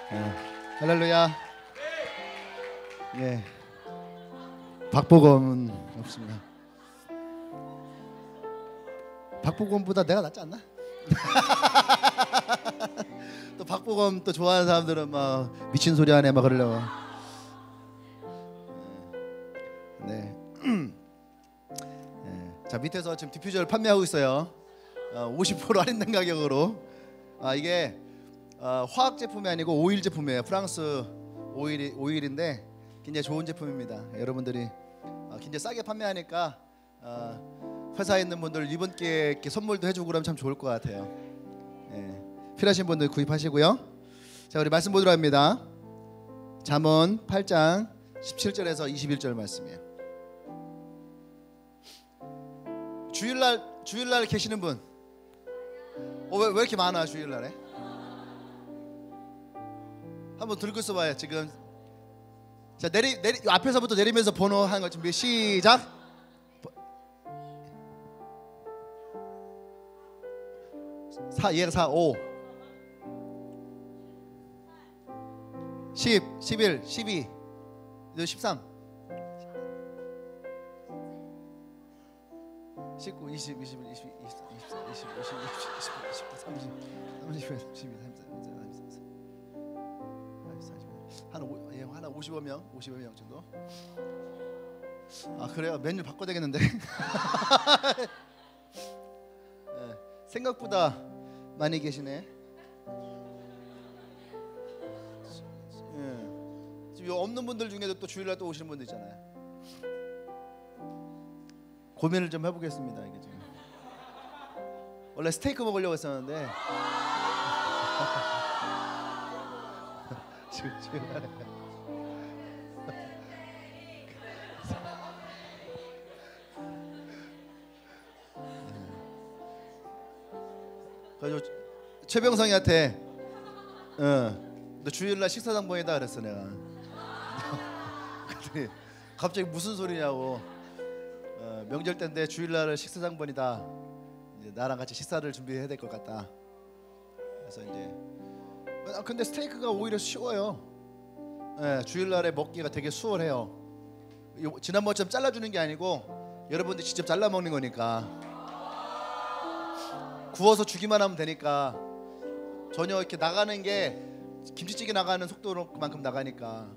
할렐루야. 예. 박보검은 없습니다. 박보검보다 내가 낫지 않나? 또 박보검 또 좋아하는 사람들은 막 미친 소리 하네 막 그러려고. 네. 자, 밑에서 지금 디퓨저를 판매하고 있어요. 50% 할인된 가격으로. 이게 화학 제품이 아니고 오일 제품이에요. 프랑스 오일인데 굉장히 좋은 제품입니다. 여러분들이 굉장히 싸게 판매하니까 회사에 있는 분들 이번께 이렇게 선물도 해주고 그러면 참 좋을 것 같아요. 필요하신 분들 구입하시고요. 자, 우리 말씀 보도록 합니다. 잠언 8장 17절에서 21절 말씀이에요. 주일날 계시는 분? 왜 이렇게 많아 주일날에? 한번 들고 있어봐요. 지금 자 내리 앞에서부터 내리면서 번호 하는 거 준비 시작. 4, 5, 10, 11, 12, 13, 19, 20, 21, 22, 23, 24, 25, 26, 27, 28, 29, 30, 31, 32, 33, 하나 50여 명 정도. 그래요? 메뉴 바꿔야 되겠는데. 생각보다 많이 계시네. 지금 없는 분들 중에도 또 주일날 또 오시는 분들 있잖아요. 고민을 좀 해보겠습니다. 이게 지금 원래 스테이크 먹으려고 했었는데 주일날에 그래서 최병성이한테 너 주일날 식사당번이다 그랬어 내가. 그랬더니 갑자기 무슨 소리냐고. 명절 때인데 주일날 식사당번이다. 이제 나랑 같이 식사를 준비해야 될 것 같다. 그래서 이제 근데 스테이크가 오히려 쉬워요. 주일날에 먹기가 되게 수월해요. 지난번처럼 잘라주는 게 아니고 여러분들 직접 잘라 먹는 거니까. 구워서 주기만 하면 되니까 전혀 이렇게 나가는 게 김치찌개 나가는 속도만큼 나가니까.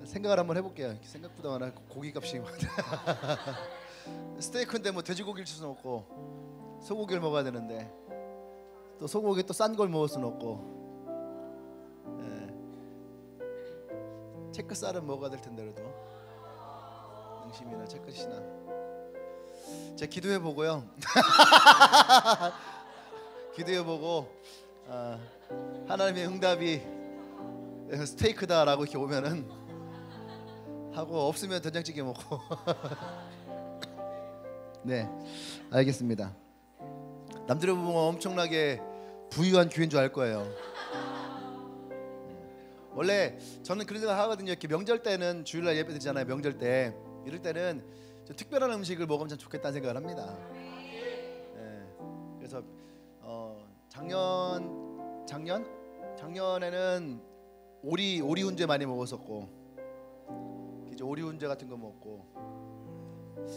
생각을 한번 해볼게요. 생각보다 많아. 고기값이 스테이크인데 뭐 돼지고기를 줄 수는 없고 소고기를 먹어야 되는데 또 소고기 또 싼 걸 먹을 수는 없고. 체크살은 먹어야 될 텐데 그래도 능심이나 체크시나 제가 기도해보고요. 기도해보고 하나님의 응답이 스테이크다라고 이렇게 오면은 하고 없으면 된장찌개 먹고. 네, 알겠습니다. 남들이 보면 엄청나게 부유한 교회인 줄 알 거예요. 원래 저는 그런 생각 하거든요. 이렇게 명절 때는 주일날 예배 드리잖아요. 명절 때 이럴 때는 좀 특별한 음식을 먹으면 참 좋겠다는 생각을 합니다. 그래서 작년에는 오리 훈제 많이 먹었었고, 이제 오리 훈제 같은 거 먹고.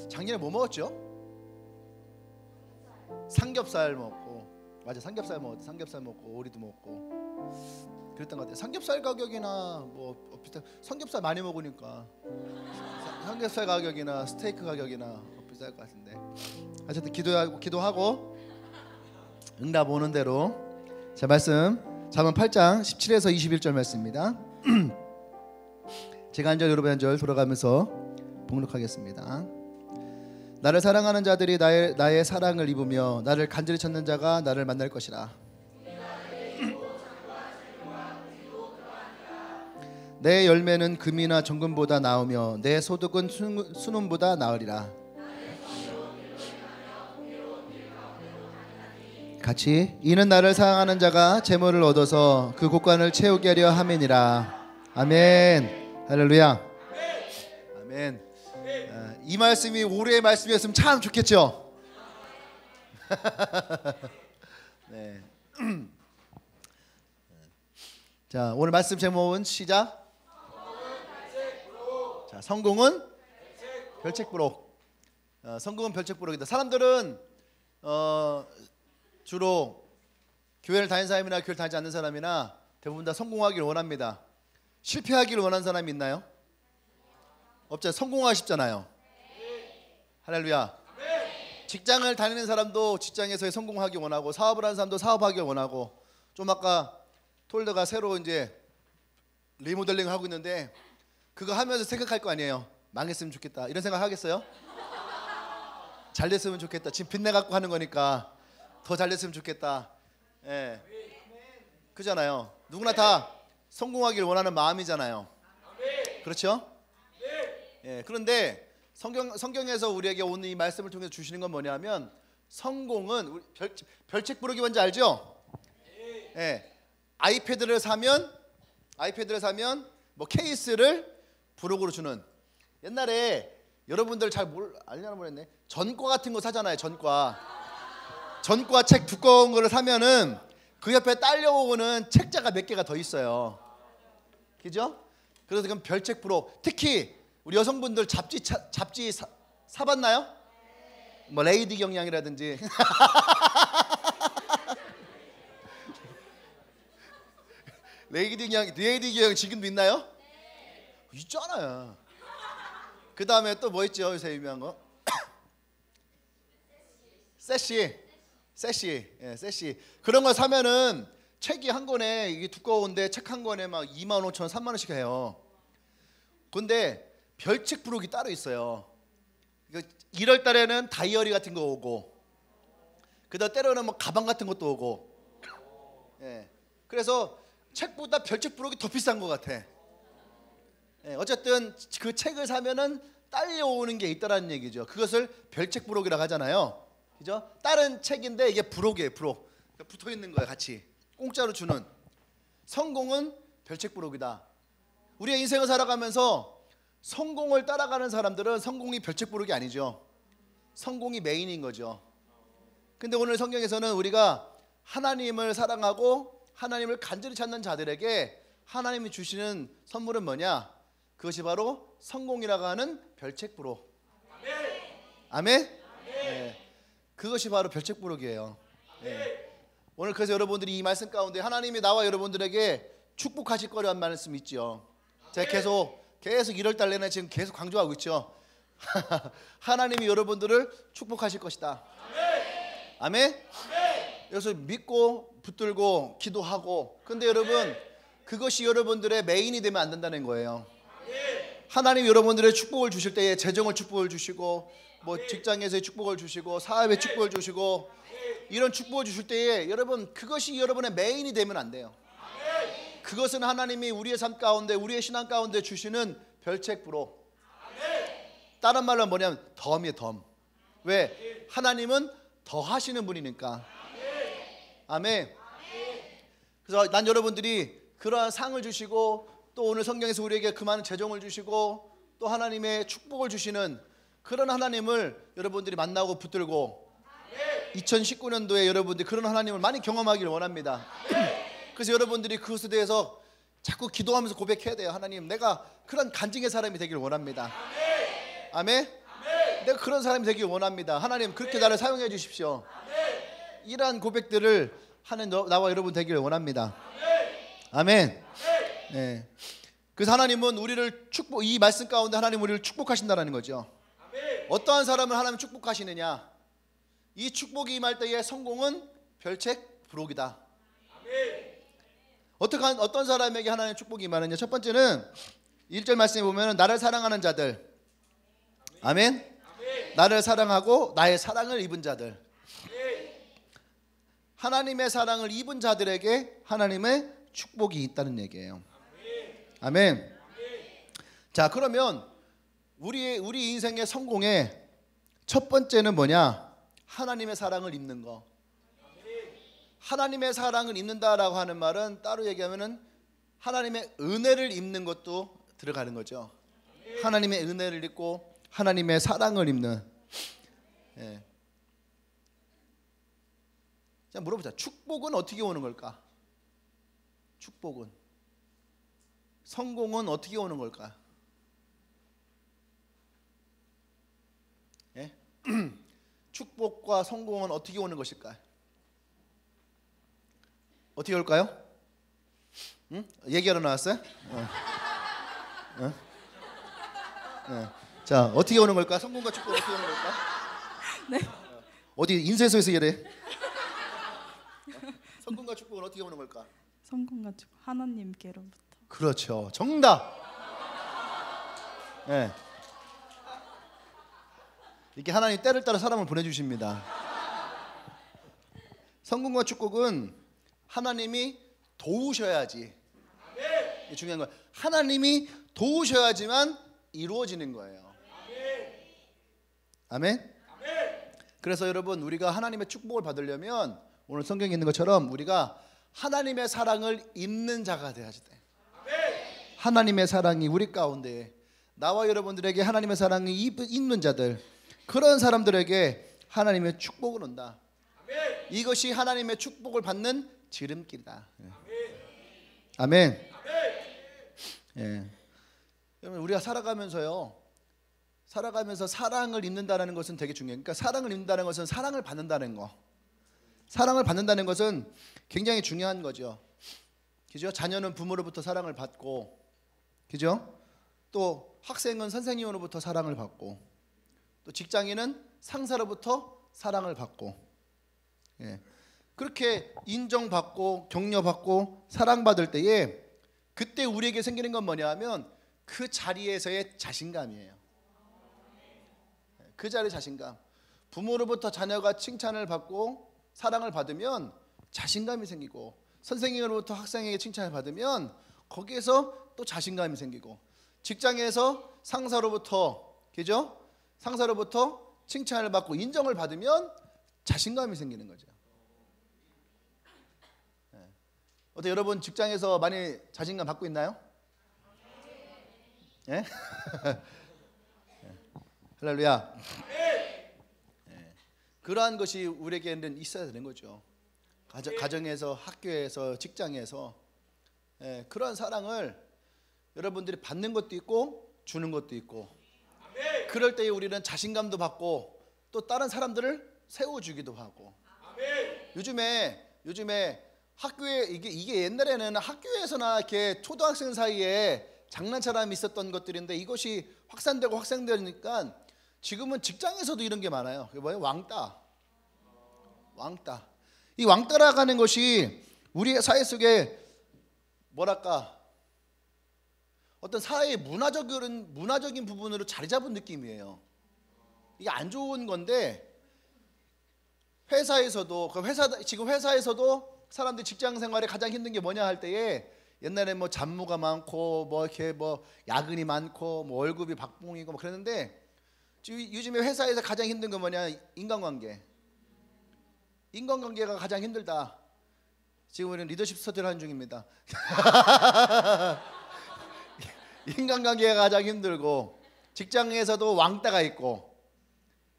작년에 뭐 먹었죠? 삼겹살 먹고. 맞아, 삼겹살 먹었대. 삼겹살 먹고 오리도 먹고 그랬던 것 같아요. 삼겹살 가격이나 뭐 비슷한, 삼겹살 많이 먹으니까 삼겹살 가격이나 스테이크 가격이나 비쌀 것 같은데, 어쨌든 기도하고 응답 오는 대로. 자, 말씀 잠언 8장 17에서 21절 말씀입니다. 제가 한 절 여러분 한 절 돌아가면서 봉독하겠습니다. 나를 사랑하는 자들이 나의 사랑을 입으며 나를 간절히 찾는 자가 나를 만날 것이라. 내 열매는 금이나 정금보다 나으며 내 소득은 순음보다 나으리라. 같이 이는 나를 사랑하는 자가 재물을 얻어서 그 곳간을 채우게 하려 함이니라. 아멘. 할렐루야. 아멘. 이 말씀이 올해의 말씀이었으면 참 좋겠죠. 네. 자, 오늘 말씀 제목은 시작. 자, 성공은 별책부록. 성공은 별책부록이다. 사람들은 주로 교회를 다니는 사람이나 교회를 다니지 않는 사람이나 대부분 다 성공하기를 원합니다. 실패하기를 원하는 사람이 있나요? 없잖아요. 성공하고 싶잖아요. 할렐루야. 직장을 다니는 사람도 직장에서의 성공하기 원하고, 사업을 하는 사람도 사업하기 원하고, 좀 아까 톨더가 새로 이제 리모델링을 하고 있는데 그거 하면서 생각할 거 아니에요. 망했으면 좋겠다 이런 생각 하겠어요? 잘 됐으면 좋겠다. 지금 빚내 갖고 하는 거니까 더 잘 됐으면 좋겠다. 예, 그잖아요. 누구나 다 성공하기를 원하는 마음이잖아요. 그렇죠? 예, 그런데 성경에서 우리에게 오늘 이 말씀을 통해서 주시는 건 뭐냐면, 성공은 별책 부르기 뭔지 알죠? 예, 아이패드를 사면 뭐 케이스를 부록으로 주는. 옛날에 여러분들 잘 알려나 모르겠네. 전과 같은 거 사잖아요. 전과 책 두꺼운 거를 사면은 그 옆에 딸려오는 책자가 몇 개가 더 있어요. 그죠? 그래서 그럼 별책 부록. 특히 우리 여성분들 잡지 사봤나요? 뭐 레이디 경향이라든지 레이디 경향 지금도 있나요? 있잖아요. 그 다음에 또 뭐 있죠? 요새 유명한 거 세시. 예, 세시. 그런 거 사면은 책이 한 권에, 이게 두꺼운데 책 한 권에 막 25,000원, 30,000원씩 해요. 근데 별책 부록이 따로 있어요. 1월 달에는 다이어리 같은 거 오고, 그다음 때로는 뭐 가방 같은 것도 오고. 예. 그래서 책보다 별책 부록이 더 비싼 것 같아. 예, 어쨌든 그 책을 사면은 딸려오는 게 있다라는 얘기죠. 그것을 별책 부록이라고 하잖아요. 그죠? 다른 책인데 이게 부록이에요. 부록. 붙어 있는 거예요. 같이 공짜로 주는. 성공은 별책 부록이다. 우리의 인생을 살아가면서 성공을 따라가는 사람들은 성공이 별책 부록이 아니죠. 성공이 메인인 거죠. 근데 오늘 성경에서는 우리가 하나님을 사랑하고 하나님을 간절히 찾는 자들에게 하나님이 주시는 선물은 뭐냐? 그것이 바로 성공이라고 하는 별책 부록. 아멘? 네. 그것이 바로 별책 부록이에요. 네. 오늘 그래서 여러분들이 이 말씀 가운데 하나님이 나와 여러분들에게 축복하실 거라는 말씀 있죠. 제가 계속 1월 내내 지금 계속 강조하고 있죠. 하나님이 여러분들을 축복하실 것이다. 아멘? 그래서 믿고 붙들고 기도하고. 근데 여러분, 그것이 여러분들의 메인이 되면 안 된다는 거예요. 하나님이 여러분들의 축복을 주실 때에 재정을 축복을 주시고, 뭐 직장에서의 축복을 주시고, 사업의 축복을 주시고, 이런 축복을 주실 때에 여러분, 그것이 여러분의 메인이 되면 안 돼요. 그것은 하나님이 우리의 삶 가운데, 우리의 신앙 가운데 주시는 별책 부록. 다른 말로 뭐냐면 덤이에요. 덤. 왜? 하나님은 더 하시는 분이니까. 아멘. 그래서 난 여러분들이 그러한 상을 주시고, 또 오늘 성경에서 우리에게 그 많은 재정을 주시고, 또 하나님의 축복을 주시는 그런 하나님을 여러분들이 만나고 붙들고, 2019년도에 여러분들이 그런 하나님을 많이 경험하기를 원합니다. 그래서 여러분들이 그것에 대해서 자꾸 기도하면서 고백해야 돼요. 하나님, 내가 그런 간증의 사람이 되기를 원합니다. 아멘. 내가 그런 사람이 되기를 원합니다. 하나님, 그렇게 나를 사용해 주십시오. 이러한 고백들을 하는 나와 여러분 되기를 원합니다. 아멘. 네. 그래서 하나님은 우리를 이 말씀 가운데 하나님 우리를 축복하신다는 거죠. 어떠한 사람을 하나님 축복하시느냐? 이 축복이 임할 때의 성공은 별책 부록이다. 어떤 사람에게 하나님의 축복이 임하느냐? 첫 번째는 1절 말씀에 보면 나를 사랑하는 자들. 아멘. 나를 사랑하고 나의 사랑을 입은 자들. 하나님의 사랑을 입은 자들에게 하나님의 축복이 있다는 얘기예요. 아멘. 자, 그러면 우리 인생의 성공의 첫 번째는 뭐냐? 하나님의 사랑을 입는 거. 하나님의 사랑을 입는다라고 하는 말은 따로 얘기하면은 하나님의 은혜를 입는 것도 들어가는 거죠. 하나님의 은혜를 입고 하나님의 사랑을 입는. 예. 자, 물어보자. 축복은 어떻게 오는 걸까? 축복은 성공은 어떻게 오는 걸까? 예? 축복과 성공은 어떻게 오는 것일까? 어떻게 올까요? 응? 얘기하러 나왔어요? 자, 어떻게 오는 걸까? 성공과 축복 어떻게 오는 걸까? 네. 어디 인쇄소에서 이래? 성공과 축복은 어떻게 오는 걸까? 성공과 축복 하나님께로부터. 그렇죠. 정답. 네. 이렇게 하나님 때를 따라 사람을 보내주십니다. 성공과 축복은 하나님이 도우셔야지. 이게 중요한 거예요. 하나님이 도우셔야지만 이루어지는 거예요. 아멘. 그래서 여러분, 우리가 하나님의 축복을 받으려면 오늘 성경에 있는 것처럼 우리가 하나님의 사랑을 입는 자가 돼야지 돼. 하나님의 사랑이 우리 가운데, 나와 여러분들에게 하나님의 사랑이 있는 자들, 그런 사람들에게 하나님의 축복을 온다. 이것이 하나님의 축복을 받는 지름길이다. 아멘. 예. 여러분, 우리가 살아가면서 사랑을 입는다는 것은 되게 중요해요. 그러니까 사랑을 입는다는 것은 사랑을 받는다는 거. 사랑을 받는다는 것은 굉장히 중요한 거죠. 그죠? 자녀는 부모로부터 사랑을 받고, 그죠? 또 학생은 선생님으로부터 사랑을 받고, 또 직장인은 상사로부터 사랑을 받고, 예. 그렇게 인정받고 격려받고 사랑받을 때에 그때 우리에게 생기는 건 뭐냐 하면 그 자리에서의 자신감이에요. 그 자리의 자신감. 부모로부터 자녀가 칭찬을 받고 사랑을 받으면 자신감이 생기고, 선생님으로부터 학생에게 칭찬을 받으면 거기에서 또 자신감이 생기고, 직장에서 상사로부터, 그죠? 상사로부터 칭찬을 받고 인정을 받으면 자신감이 생기는 거죠. 어때, 여러분 직장에서 많이 자신감 받고 있나요? 예? 할렐루야. 예. 그러한 것이 우리에게는 있어야 되는 거죠. 가정에서, 학교에서, 직장에서, 예, 그러한 사랑을 여러분들이 받는 것도 있고 주는 것도 있고, 그럴 때에 우리는 자신감도 받고 또 다른 사람들을 세워주기도 하고. 요즘에 학교에 이게 옛날에는 학교에서나 이렇게 초등학생 사이에 장난처럼 있었던 것들인데 이것이 확산되고 확산되니까 지금은 직장에서도 이런 게 많아요. 그게 뭐예요? 왕따. 이 왕따라고 하는 것이 우리의 사회 속에 뭐랄까, 어떤 사회의 문화적인 부분으로 자리 잡은 느낌이에요. 이게 안 좋은 건데, 지금 회사에서도 사람들이 직장 생활에 가장 힘든 게 뭐냐 할 때에, 옛날에 뭐 잡무가 많고 뭐 이렇게 뭐 야근이 많고 뭐 월급이 박봉이고 뭐 그랬는데, 요즘에 회사에서 가장 힘든 건 뭐냐? 인간관계가 가장 힘들다. 지금 우리는 리더십 스터디를 하는 중입니다. 인간관계가 가장 힘들고, 직장에서도 왕따가 있고,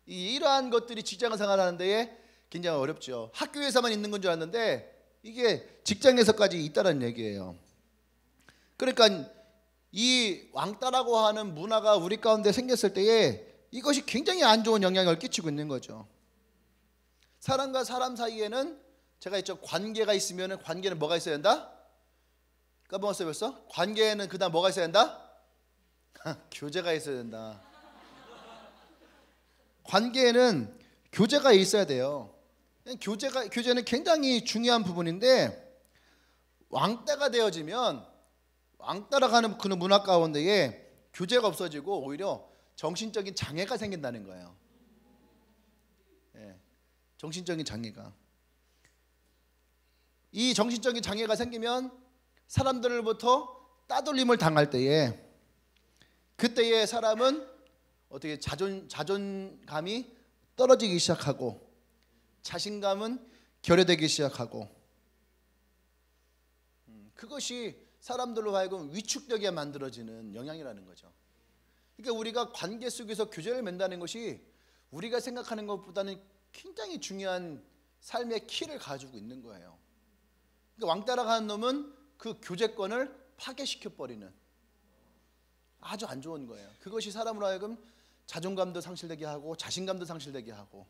이러한 것들이 직장 생활하는 데에 굉장히 어렵죠. 학교에서만 있는 건 줄 알았는데 이게 직장에서까지 있다는 얘기예요. 그러니까 이 왕따라고 하는 문화가 우리 가운데 생겼을 때에 이것이 굉장히 안 좋은 영향을 끼치고 있는 거죠. 사람과 사람 사이에는 제가 있죠, 관계가 있으면 관계는 뭐가 있어야 된다? 까먹었어요 벌써? 관계에는 그다음 뭐가 있어야 된다? 교제가 있어야 된다. 관계에는 교제가 있어야 돼요. 교제는 굉장히 중요한 부분인데, 왕따가 되어지면, 왕따라고 하는 그 문화 가운데에 교제가 없어지고 오히려 정신적인 장애가 생긴다는 거예요. 예, 정신적인 장애가. 이 정신적인 장애가 생기면 사람들로부터 따돌림을 당할 때에, 그때의 사람은 어떻게 자존감이 떨어지기 시작하고, 자신감은 결여되기 시작하고, 그것이 사람들로 하여금 위축되게 만들어지는 영향이라는 거죠. 그러니까 우리가 관계 속에서 교제를 맺는다는 것이 우리가 생각하는 것보다는 굉장히 중요한 삶의 키를 가지고 있는 거예요. 그러니까 왕따라고 하는 놈은 그 교제권을 파괴시켜버리는, 아주 안 좋은 거예요. 그것이 사람으로 하여금 자존감도 상실되게 하고 자신감도 상실되게 하고.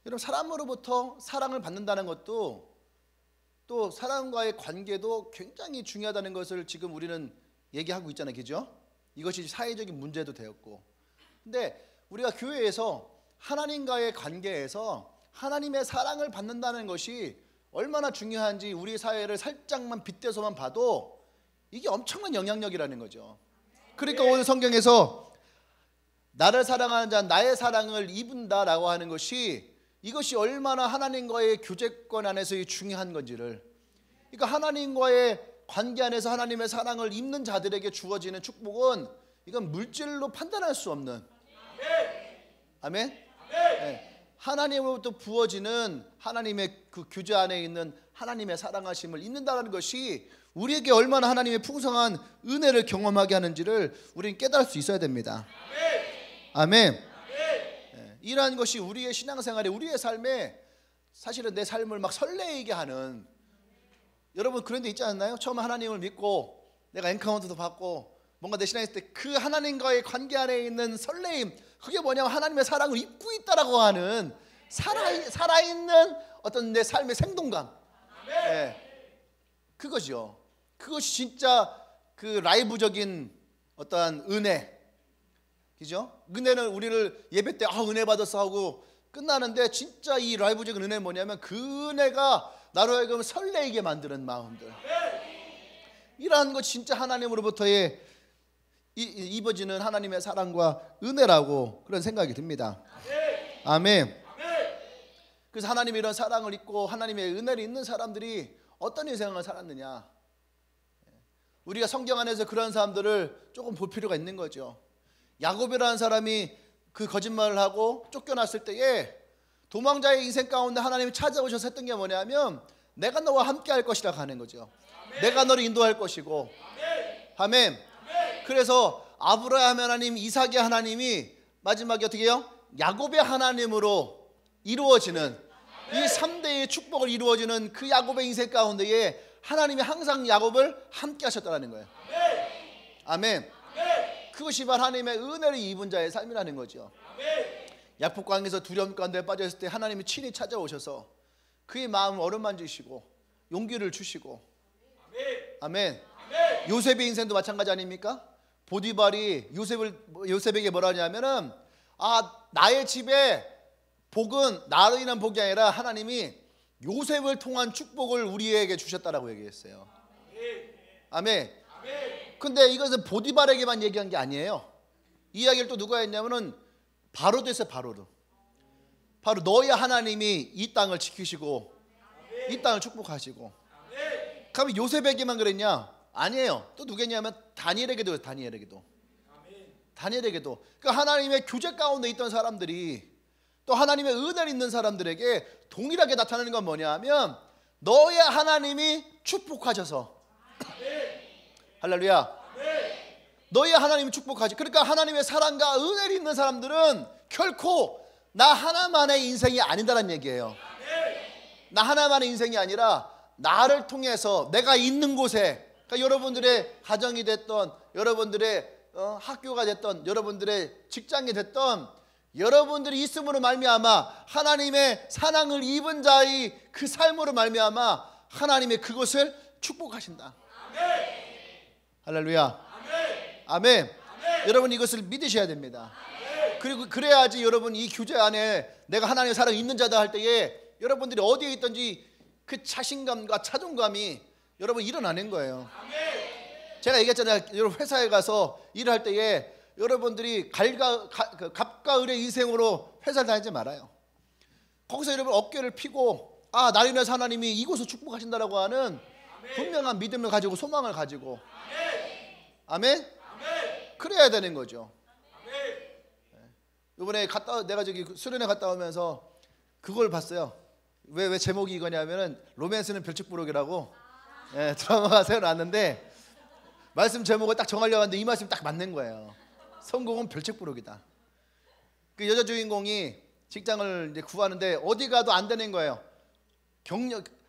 여러분, 사람으로부터 사랑을 받는다는 것도 또 사람과의 관계도 굉장히 중요하다는 것을 지금 우리는 얘기하고 있잖아요. 그죠? 이것이 사회적인 문제도 되었고. 근데 우리가 교회에서 하나님과의 관계에서 하나님의 사랑을 받는다는 것이 얼마나 중요한지 우리 사회를 살짝만 빗대서만 봐도 이게 엄청난 영향력이라는 거죠. 그러니까 오늘 성경에서 나를 사랑하는 자 나의 사랑을 입은다라고 하는 것이 이것이 얼마나 하나님과의 교제권 안에서의 중요한 건지를, 그러니까 하나님과의 관계 안에서 하나님의 사랑을 입는 자들에게 주어지는 축복은 이건 물질로 판단할 수 없는, 아멘? 네. 하나님으로부터 부어지는 하나님의 그 규제 안에 있는 하나님의 사랑하심을 입는다는 것이 우리에게 얼마나 하나님의 풍성한 은혜를 경험하게 하는지를 우리는 깨달을 수 있어야 됩니다. 아멘. 이러한 것이 우리의 신앙생활에, 우리의 삶에 사실은 내 삶을 막 설레게 하는, 여러분 그런 데 있지 않나요? 처음 하나님을 믿고 내가 엔카운터도 받고 뭔가 내 신앙했을 때 그 하나님과의 관계 안에 있는 설레임, 그게 뭐냐면 하나님의 사랑을 입고 있다라고 하는 살아있는 어떤 내 삶의 생동감. 네. 그것이요. 그것이 진짜 그 라이브적인 어떠한 은혜. 그죠? 은혜는 우리를 예배 때 은혜 받았어 하고 끝나는데, 진짜 이 라이브적인 은혜는 뭐냐면 그 은혜가 나로 하여금 설레게 만드는 마음들. 이러한 것 진짜 하나님으로부터의 입어지는 하나님의 사랑과 은혜라고 그런 생각이 듭니다. 아멘. 그래서 하나님의 이런 사랑을 입고 하나님의 은혜를 입는 사람들이 어떤 인생을 살았느냐, 우리가 성경 안에서 그런 사람들을 조금 볼 필요가 있는 거죠. 야곱이라는 사람이 그 거짓말을 하고 쫓겨났을 때에 도망자의 인생 가운데 하나님이 찾아오셔서 했던 게 뭐냐면 내가 너와 함께 할 것이라고 하는 거죠. 내가 너를 인도할 것이고. 아멘. 그래서 아브라함 하나님, 이삭의 하나님이 마지막에 어떻게 해요? 야곱의 하나님으로 이루어지는 이 3대의 축복을 이루어지는 그 야곱의 인생 가운데에 하나님이 항상 야곱을 함께 하셨다는 거예요. 아멘. 그것이 바로 하나님의 은혜를 입은 자의 삶이라는 거죠. 약복강에서 두려움 가운데 빠졌을 때 하나님이 친히 찾아오셔서 그의 마음을 어루만지시고 용기를 주시고. 아멘. 요셉의 인생도 마찬가지 아닙니까? 보디발이 요셉에게 뭐라 하냐면은 나의 집에 복은 나로 인한 복이 아니라 하나님이 요셉을 통한 축복을 우리에게 주셨다라고 얘기했어요. 아멘. 근데 이것은 보디발에게만 얘기한 게 아니에요. 이 이야기를 또 누가 했냐면은 바로도 했어요. 바로 너희 하나님이 이 땅을 지키시고 이 땅을 축복하시고. 그러면 요셉에게만 그랬냐? 아니에요. 또 누구냐면 다니엘에게도. 그러니까 하나님의 규제 가운데 있던 사람들이 또 하나님의 은혜를 있는 사람들에게 동일하게 나타나는 건 뭐냐면 너의 하나님이 축복하셔서. 할렐루야. 너희 하나님이 축복하지. 그러니까 하나님의 사랑과 은혜를 있는 사람들은 결코 나 하나만의 인생이 아니다라는 얘기예요. 나 하나만의 인생이 아니라 나를 통해서 내가 있는 곳에, 그러니까 여러분들의 가정이 됐던, 여러분들의 학교가 됐던, 여러분들의 직장이 됐던, 여러분들이 있음으로 말미암아 하나님의 사랑을 입은 자의 그 삶으로 말미암아 하나님의 그것을 축복하신다. 할렐루야. 아멘. 여러분 이것을 믿으셔야 됩니다. 그리고 그래야지 여러분 이 규제 안에 내가 하나님의 사랑이 있는 자다 할 때에 여러분들이 어디에 있든지 그 자신감과 자존감이 여러분 일어나는 거예요. 제가 얘기했잖아요. 여러분 회사에 가서 일을 할 때에 여러분들이 갑과 을의 인생으로 회사를 다니지 말아요. 거기서 여러분 어깨를 피고 나를 인해서 하나님이 이곳을 축복하신다라고 하는 분명한 믿음을 가지고 소망을 가지고. 아멘? 그래야 되는 거죠. 이번에 내가 저기 수련회 갔다 오면서 그걸 봤어요. 왜 제목이 이거냐면은 로맨스는 별책부록이라고 드라마가 새어 나왔는데 말씀 제목을 딱 정하려고 하는데 이 말씀이 딱 맞는 거예요. 성공은 별책부록이다. 그 여자 주인공이 직장을 이제 구하는데 어디 가도 안 되는 거예요.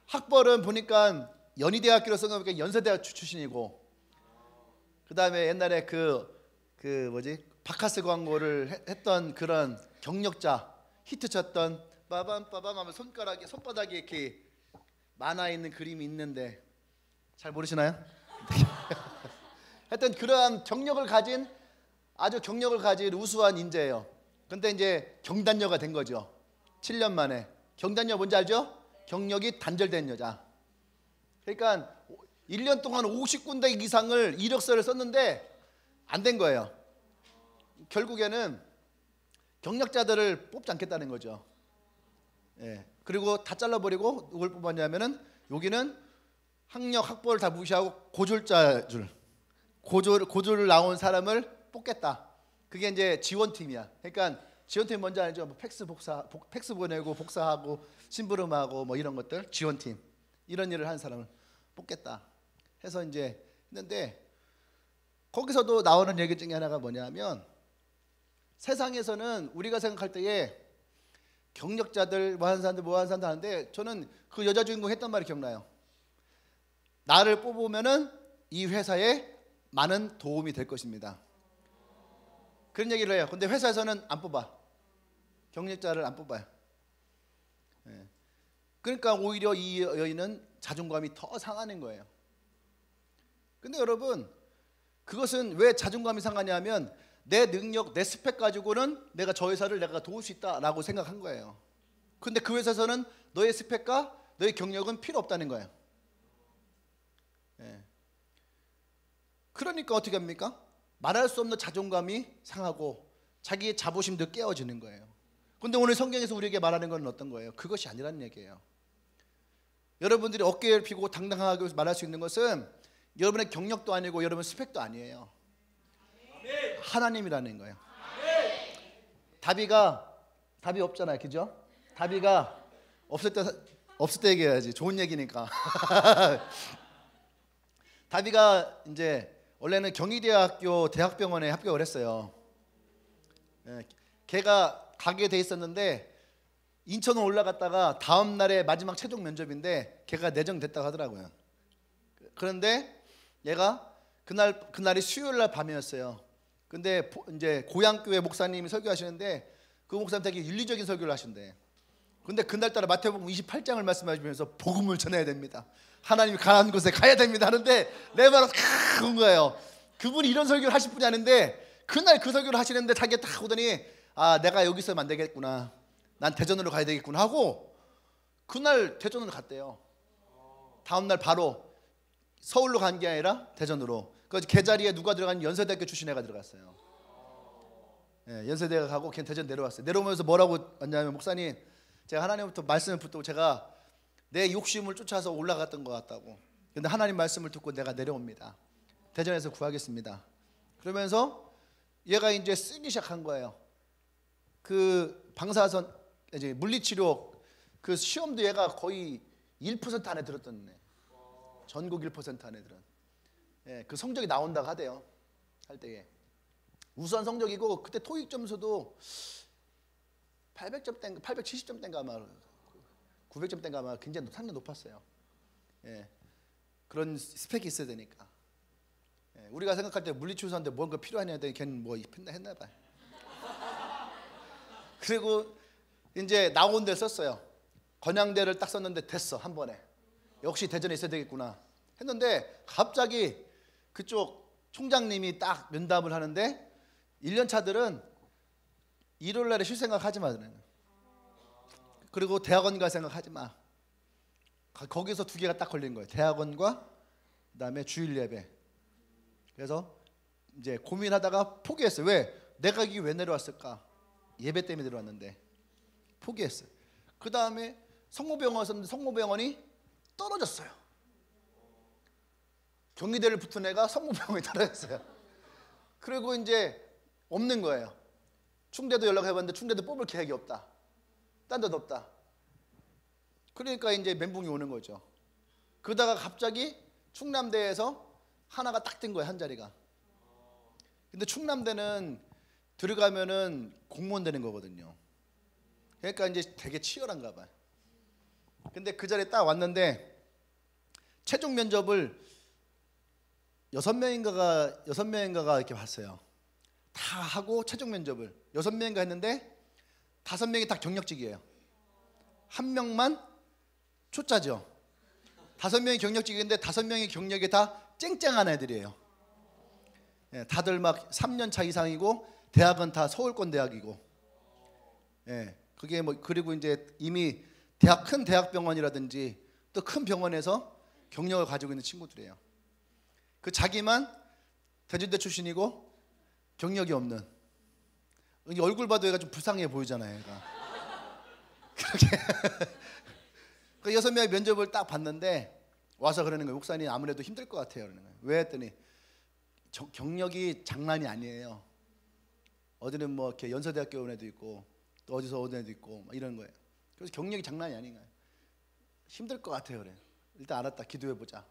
학벌은 보니까 연희대학교로 생각해보니까 연세대학 출신이고, 그 다음에 옛날에 그 뭐지 바카스 광고를 했던 그런 경력자, 히트 쳤던 빠밤 빠밤 하면 손바닥에 이렇게 만화 있는 그림이 있는데 잘 모르시나요? 하여튼 그러한 아주 경력을 가진 우수한 인재예요. 근데 이제 경단녀가 된 거죠. 7년 만에. 경단녀 뭔지 알죠? 경력이 단절된 여자. 그러니까 1년 동안 50군데 이상을 이력서를 썼는데 안 된 거예요. 결국에는 경력자들을 뽑지 않겠다는 거죠. 예. 그리고 다 잘라버리고 누굴 뽑았냐면은 여기는 학력 학벌을 다 무시하고 고졸을 나온 사람을 뽑겠다. 그게 이제 지원팀이야. 그러니까 지원팀 뭔지 알죠? 뭐 팩스 보내고 복사하고 심부름하고 뭐 이런 것들 지원팀, 이런 일을 하는 사람을 뽑겠다 해서 이제 했는데, 거기서도 나오는 얘기 중에 하나가 뭐냐면, 세상에서는 우리가 생각할 때에 경력자들 뭐 하는 사람들 하는데, 저는 그 여자 주인공 했던 말이 기억나요. 나를 뽑으면은 이 회사에 많은 도움이 될 것입니다. 그런 얘기를 해요. 근데 회사에서는 안 뽑아. 경력자를 안 뽑아요. 예. 그러니까 오히려 이 여인은 자존감이 더 상하는 거예요. 근데 여러분, 그것은 왜 자존감이 상하냐면 내 능력, 내 스펙 가지고는 내가 저 회사를 내가 도울 수 있다라고 생각한 거예요. 근데 그 회사에서는 너의 스펙과 너의 경력은 필요 없다는 거예요. 예. 그러니까 어떻게 합니까? 말할 수 없는 자존감이 상하고 자기의 자부심도 깨어지는 거예요. 근데 오늘 성경에서 우리에게 말하는 건 어떤 거예요? 그것이 아니라는 얘기예요. 여러분들이 어깨를 피고 당당하게 말할 수 있는 것은 여러분의 경력도 아니고 여러분 스펙도 아니에요. 하나님이라는 거예요. 답이 없잖아요, 그죠? 답이가 없을 때 얘기해야지. 좋은 얘기니까. 다비가 이제 원래는 경희대학교 대학병원에 합격을 했어요. 예, 걔가 가게 돼 있었는데 인천으로 올라갔다가 다음 날에 마지막 최종 면접인데 걔가 내정됐다고 하더라고요. 그런데 얘가 그날이 수요일 날 밤이었어요. 근데 이제 고향교회 목사님이 설교하시는데 그 목사님 되게 윤리적인 설교를 하신대. 근데 그날따라 마태복음 28장을 말씀하시면서 복음을 전해야 됩니다. 하나님이 가라는 곳에 가야 됩니다 하는데 내 말은 큰 거예요. 그분이 이런 설교를 하실 분이 아닌데 그날 그 설교를 하시는데 자기가 딱 오더니 아, 내가 여기 있으면 안 되겠구나, 난 대전으로 가야 되겠구나 하고 그날 대전으로 갔대요. 다음날 바로 서울로 간 게 아니라 대전으로. 그 자리에 누가 들어간 연세대학교 출신 애가 들어갔어요. 예, 연세대가 가고 걔 대전 내려왔어요. 내려오면서 뭐라고 왔냐면, 목사님, 제가 하나님부터 말씀을 붙들고 제가 내 욕심을 쫓아서 올라갔던 것 같다고. 근데 하나님 말씀을 듣고 내가 내려옵니다. 대전에서 구하겠습니다. 그러면서 얘가 이제 쓰기 시작한 거예요. 그 방사선 이제 물리치료 그 시험도 얘가 거의 1% 안에 들었던 애. 전국 1% 안에 들은. 예, 그 성적이 나온다고 하대요. 할 때에 우수한 성적이고 그때 토익 점수도 800점 870점대인가 아마 900점대인가 아마 굉장히 상당히 높았어요. 예, 그런 스펙이 있어야 되니까. 예, 우리가 생각할 때 물리치료사인데 뭔가 필요하냐 했더니 걔는 뭐 했나 봐요. 그리고 이제 나온 데 썼어요. 건양대를 딱 썼는데 됐어, 한 번에. 역시 대전에 있어야 되겠구나 했는데 갑자기 그쪽 총장님이 딱 면담을 하는데 1년 차들은 일요일 날에 쉴 생각 하지 마. 그리고 대학원 갈 생각 하지 마. 거기서 두 개가 딱 걸린 거예요. 대학원과 그다음에 주일 예배. 그래서 이제 고민하다가 포기했어요. 왜? 내가 여기 왜 내려왔을까? 예배 때문에 내려왔는데 포기했어요. 그 다음에 성모병원 왔었는데 성모병원이 떨어졌어요. 경희대를 붙은 애가 성모병원에 떨어졌어요. 그리고 이제 없는 거예요. 충대도 연락해봤는데 충대도 뽑을 계획이 없다. 딴 데도 없다. 그러니까 이제 멘붕이 오는 거죠. 그러다가 갑자기 충남대에서 하나가 딱 뜬 거예요, 한 자리가. 근데 충남대는 들어가면은 공무원 되는 거거든요. 그러니까 이제 되게 치열한가 봐요. 근데 그 자리에 딱 왔는데 최종 면접을 6명인가가 이렇게 봤어요. 다 하고 최종 면접을 6명인가 했는데 5명이 다 경력직이에요. 한 명만 초짜죠. 5명이 경력직인데 5명의 경력이 다 쨍쨍한 애들이에요. 예, 다들 막 3년 차 이상이고 대학은 다 서울권 대학이고, 예, 그게 뭐 그리고 이제 이미 큰 대학병원이라든지 또 큰 병원에서 경력을 가지고 있는 친구들이에요. 그 자기만 대전대 출신이고 경력이 없는, 얼굴 봐도 얘가 좀 불쌍해 보이잖아요. 얘가. 그렇게 그 6명의 면접을 딱 봤는데 와서 그러는 거예요. 목사님 아무래도 힘들 것 같아요. 그러는 거예요. 왜 했더니 경력이 장난이 아니에요. 어디는 뭐 이렇게 연세대학교 온 애도 있고 또 어디서 온 애도 있고 막 이런 거예요. 그래서 경력이 장난이 아닌 거예요. 힘들 것 같아요. 그래. 일단 알았다. 기도해 보자.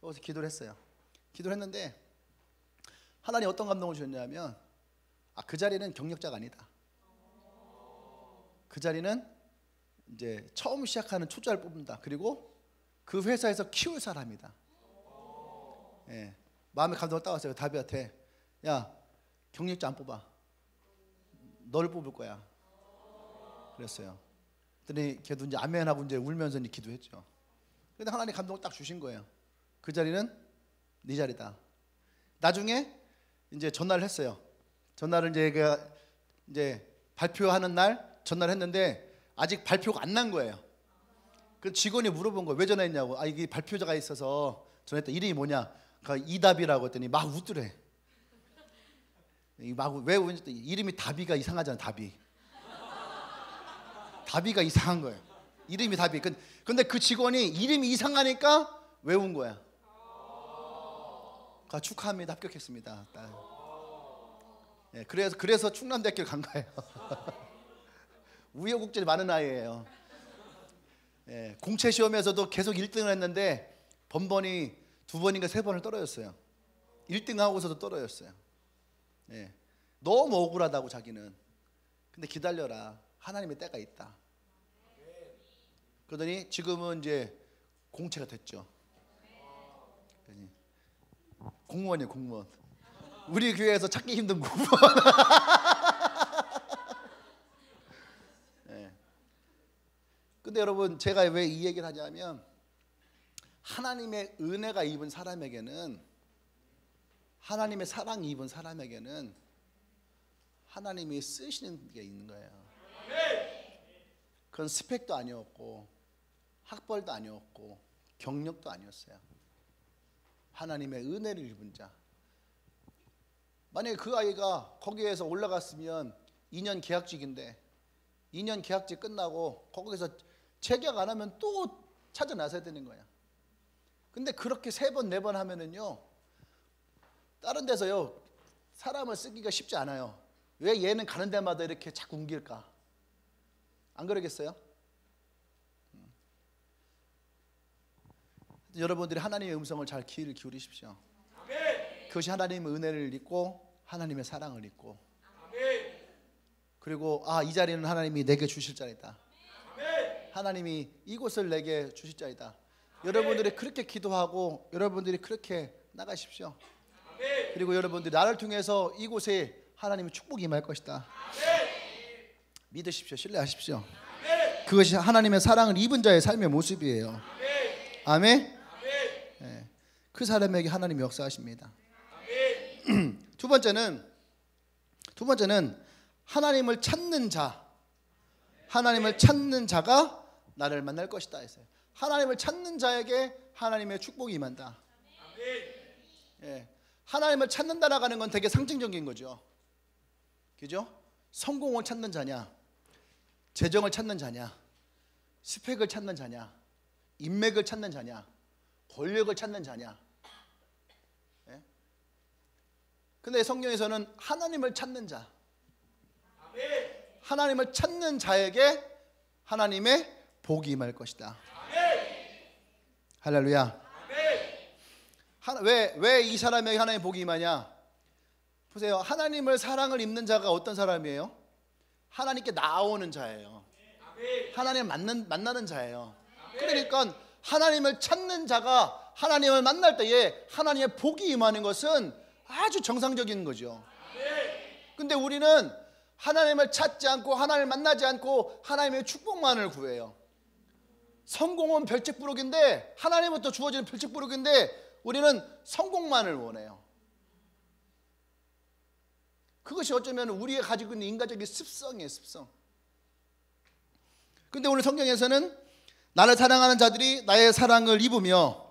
그래서 기도를 했어요. 기도를 했는데 하나님 어떤 감동을 주셨냐면, 그 자리는 경력자가 아니다. 그 자리는 이제 처음 시작하는 초짜를 뽑는다. 그리고 그 회사에서 키울 사람이다. 예, 마음의 감동을 따왔어요. 다비한테, 야, 경력자 안 뽑아. 너를 뽑을 거야. 그랬어요. 그랬더니 걔도 이제 아멘하고 이제 울면서 이제 기도했죠. 근데 하나님 감동을 딱 주신 거예요. 그 자리는 네 자리다. 나중에 이제 전화를 했어요. 전화를 이제 발표하는 날 전화를 했는데 아직 발표가 안 난 거예요. 그 직원이 물어본 거예요. 왜 전화했냐고. 이게 발표자가 있어서 전화했다. 이름이 뭐냐? 이답이라고 했더니 막 웃더래. 왜 웃는지, 이름이 다비가 이상하잖아. 다비가 이상한 거예요. 이름이 다비. 근데 그 직원이 이름이 이상하니까 외운 거야. 축하합니다. 합격했습니다. 예, 그래서 충남대학교 간 거예요. 우여곡절이 많은 아이예요. 예, 공채 시험에서도 계속 1등을 했는데 번번이 2번인가 3번을 떨어졌어요. 1등하고서도 떨어졌어요. 예, 너무 억울하다고 자기는. 근데 기다려라. 하나님의 때가 있다. 그러더니 지금은 이제 공채가 됐죠. 공무원이에요. 공무원. 우리 교회에서 찾기 힘든 공무원. 네. 근데 여러분, 제가 왜 이 얘기를 하냐면, 하나님의 은혜가 입은 사람에게는, 하나님의 사랑이 입은 사람에게는 하나님이 쓰시는 게 있는 거예요. 그건 스펙도 아니었고 학벌도 아니었고 경력도 아니었어요. 하나님의 은혜를 입은 자. 만약에 그 아이가 거기에서 올라갔으면 2년 계약직인데 2년 계약직 끝나고 거기서 재계약 안 하면 또 찾아 나서야 되는 거야. 근데 그렇게 3번 4번 하면은요, 다른 데서요 사람을 쓰기가 쉽지 않아요. 왜 얘는 가는 데마다 이렇게 자꾸 옮길까? 안 그러겠어요? 여러분들이 하나님의 음성을 잘 귀를 기울이십시오. 아멘. 그것이 하나님의 은혜를 입고 하나님의 사랑을 입고, 아멘. 그리고 이 자리는 하나님이 내게 주실 자리다. 아멘. 하나님이 이곳을 내게 주실 자리다. 아멘. 여러분들이 그렇게 기도하고 여러분들이 그렇게 나가십시오. 아멘. 그리고 여러분들이 나를 통해서 이곳에 하나님의 축복이 임할 것이다. 아멘. 믿으십시오. 신뢰하십시오. 아멘. 그것이 하나님의 사랑을 입은 자의 삶의 모습이에요. 아멘. 아멘. 네. 그 사람에게 하나님이 역사하십니다. 아멘. 두 번째는 하나님을 찾는 자. 하나님을 찾는 자가 나를 만날 것이다 했어요. 하나님을 찾는 자에게 하나님의 축복이 임한다. 예. 하나님을 찾는다라고 하는 건 되게 상징적인 거죠. 그죠? 성공을 찾는 자냐, 재정을 찾는 자냐, 스펙을 찾는 자냐, 인맥을 찾는 자냐, 권력을 찾는 자냐. 예? 근데 성경에서는 하나님을 찾는 자, 하나님을 찾는 자에게 하나님의 복이 임할 것이다. 할렐루야. 왜 이 사람에게 하나님의 복이 임하냐? 보세요. 하나님을 사랑을 입는 자가 어떤 사람이에요? 하나님께 나오는 자예요. 하나님 만나는 자예요. 그러니까 하나님을 찾는 자가 하나님을 만날 때에 하나님의 복이 임하는 것은 아주 정상적인 거죠. 근데 우리는 하나님을 찾지 않고 하나님을 만나지 않고 하나님의 축복만을 구해요. 성공은 별책부록인데, 하나님부터 주어지는 별책부록인데 우리는 성공만을 원해요. 그것이 어쩌면 우리가 가지고 있는 인간적인 습성이에요, 습성. 근데 오늘 성경에서는 나를 사랑하는 자들이 나의 사랑을 입으며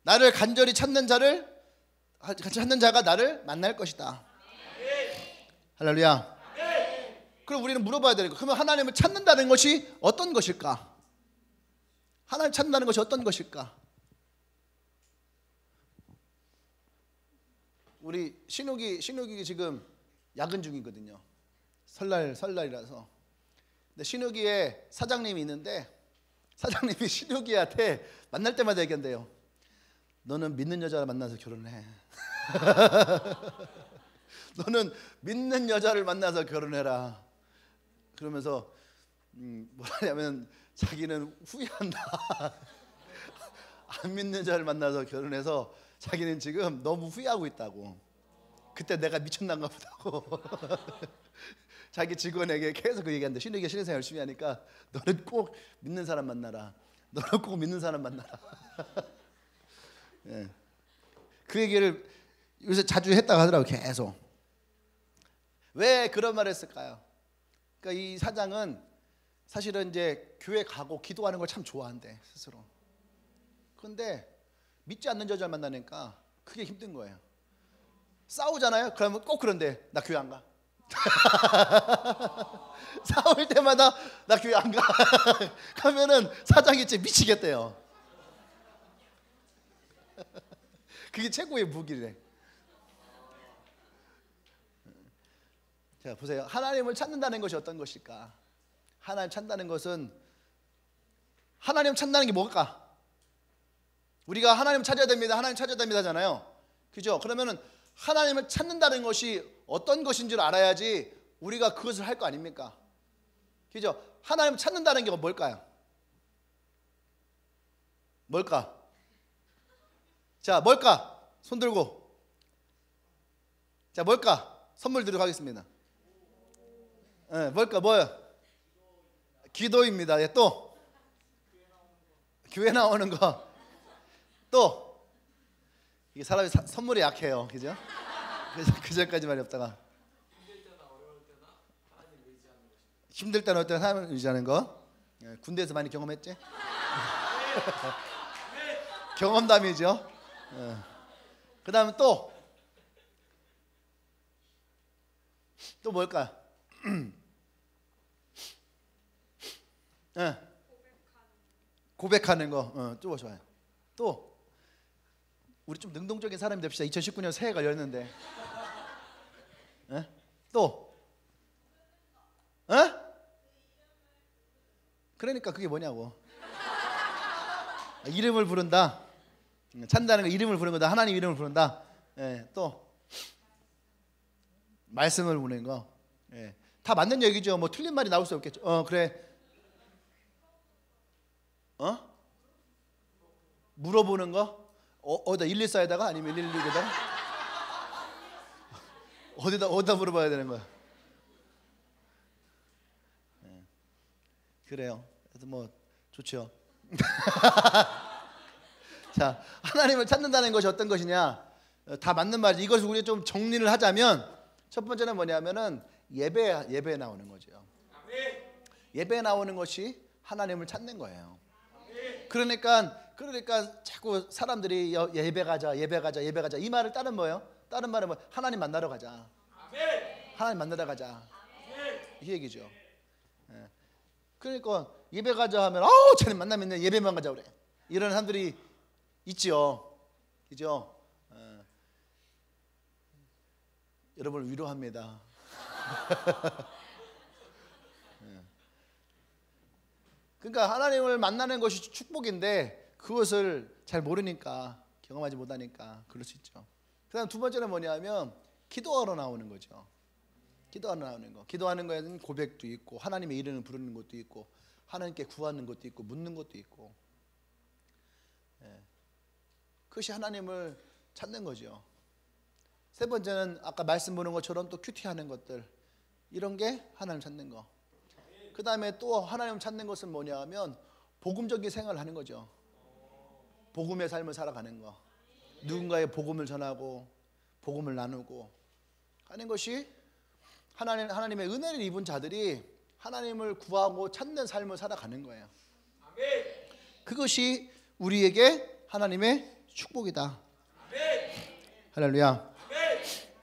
나를 간절히 찾는 자가 나를 만날 것이다. 할렐루야. 그럼 우리는 물어봐야 되는 거, 그러면 하나님을 찾는다는 것이 어떤 것일까? 하나님 찾는다는 것이 어떤 것일까? 우리 신욱이 지금 야근 중이거든요. 설날이라서. 근데 신욱이의 사장님이 있는데, 사장님이 신욱이한테 만날 때마다 얘기한대요. 너는 믿는 여자를 만나서 결혼해. 너는 믿는 여자를 만나서 결혼해라. 그러면서 뭐냐면 자기는 후회한다. 안 믿는 자를 만나서 결혼해서 자기는 지금 너무 후회하고 있다고. 그때 내가 미쳤나가 보다고. 자기 직원에게 계속 그 얘기하는데, 신우기가 신생활 열심히 하니까 너는 꼭 믿는 사람 만나라. 너는 꼭 믿는 사람 만나라. 예. 그 얘기를 요새 자주 했다고 하더라고요. 계속. 왜 그런 말을 했을까요? 그러니까 이 사장은 사실은 이제 교회 가고 기도하는 걸 참 좋아한대, 스스로. 그런데 믿지 않는 여자를 만나니까 그게 힘든 거예요. 싸우잖아요. 그러면 꼭 그런데 나 교회 안 가. 싸울 때마다 나 교회 안 가. 하면은 사장이 진짜 미치겠대요. 그게 최고의 무기래. 자, 보세요. 하나님을 찾는다는 것이 어떤 것일까? 하나님 찾는다는 것은, 하나님 찾는다는 게 뭘까? 우리가 하나님 찾아야 됩니다, 하나님 찾아야 됩니다 하잖아요. 그죠? 그러면은 하나님을 찾는다는 것이 어떤 것인 줄 알아야지 우리가 그것을 할 거 아닙니까? 그죠? 하나님 찾는다는 게 뭘까요? 뭘까? 자, 뭘까? 손 들고. 자, 뭘까? 선물 드리도록 하겠습니다. 네, 뭘까? 뭐야? 기도입니다. 예, 또 교회 나오는 거. 또 이게 사람이 선물이 약해요, 그죠? 그 전까지 말이 없다가 힘들 때나 어려울 때나 하나님을 의지하는 거. 예, 군대에서 많이 경험했지? 경험담이죠. 예. 그 다음에 또 뭘까? 예. 고백하는 거. 또 좋아요. 또 우리 좀 능동적인 사람이 됩시다. 2019년 새해가 열렸는데. 예? 또 그러니까 그게 뭐냐고. 이름을 부른다. 찬다는 거, 이름을 부르는 거다. 하나님 이름을 부른다. 예, 또 말씀을 보는 거. 예, 다 맞는 얘기죠. 뭐 틀린 말이 나올 수 없겠죠. 그래. 물어보는 거. 어디다 114에다가 아니면 116에다가 어디다 물어봐야 되는 거야. 예, 그래요. 그래서 뭐 좋죠. 자, 하나님을 찾는다는 것이 어떤 것이냐? 다 맞는 말이지. 이것을 우리가 좀 정리를 하자면, 첫 번째는 뭐냐면은 예배에 나오는 거죠. 예배에 나오는 것이 하나님을 찾는 거예요. 그러니까 자꾸 사람들이 예배 가자 이 말을 따른 뭐예요? 다른 말은 뭐 하나님 만나러 가자. 하나님 만나러 가자. 이 얘기죠. 예. 그러니까 예배 가자 하면 쟤는 만나면 예배만 가자 그래. 이런 사람들이 있죠. 그죠? 여러분을 위로합니다. 그러니까 하나님을 만나는 것이 축복인데 그것을 잘 모르니까, 경험하지 못하니까 그럴 수 있죠. 그다음 두 번째는 뭐냐면 기도하러 나오는 거죠. 기도하러 나오는 거. 기도하는 거에는 고백도 있고 하나님의 이름을 부르는 것도 있고 하나님께 구하는 것도 있고 묻는 것도 있고. 예. 그것이 하나님을 찾는 거죠. 세 번째는 아까 말씀 보는 것처럼 또 큐티하는 것들, 이런 게 하나님 찾는 거. 그 다음에 또 하나님 찾는 것은 뭐냐 하면 복음적인 생활을 하는 거죠. 복음의 삶을 살아가는 거. 누군가의 복음을 전하고 복음을 나누고 하는 것이 하나님의 은혜를 입은 자들이 하나님을 구하고 찾는 삶을 살아가는 거예요. 그것이 우리에게 하나님의 축복이다. 할렐루야.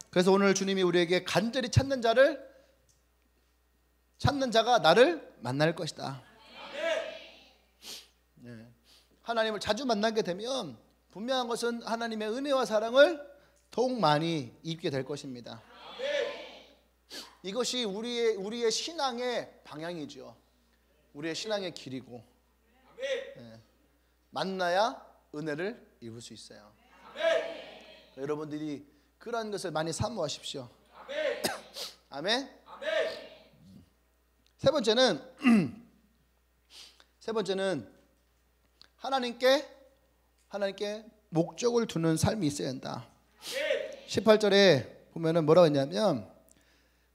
그래서 오늘 주님이 우리에게 간절히 찾는 자가 나를 만날 것이다. 네. 하나님을 자주 만나게 되면 분명한 것은 하나님의 은혜와 사랑을 더욱 많이 입게 될 것입니다. 이것이 우리의 신앙의 방향이죠. 우리의 신앙의 길이고, 네. 만나야 은혜를 입을 수 있어요. 여러분들이 그런 것을 많이 사모하십시오. 아멘. 세 번째는 하나님께 목적을 두는 삶이 있어야 한다. 18절에 보면은 뭐라고 했냐면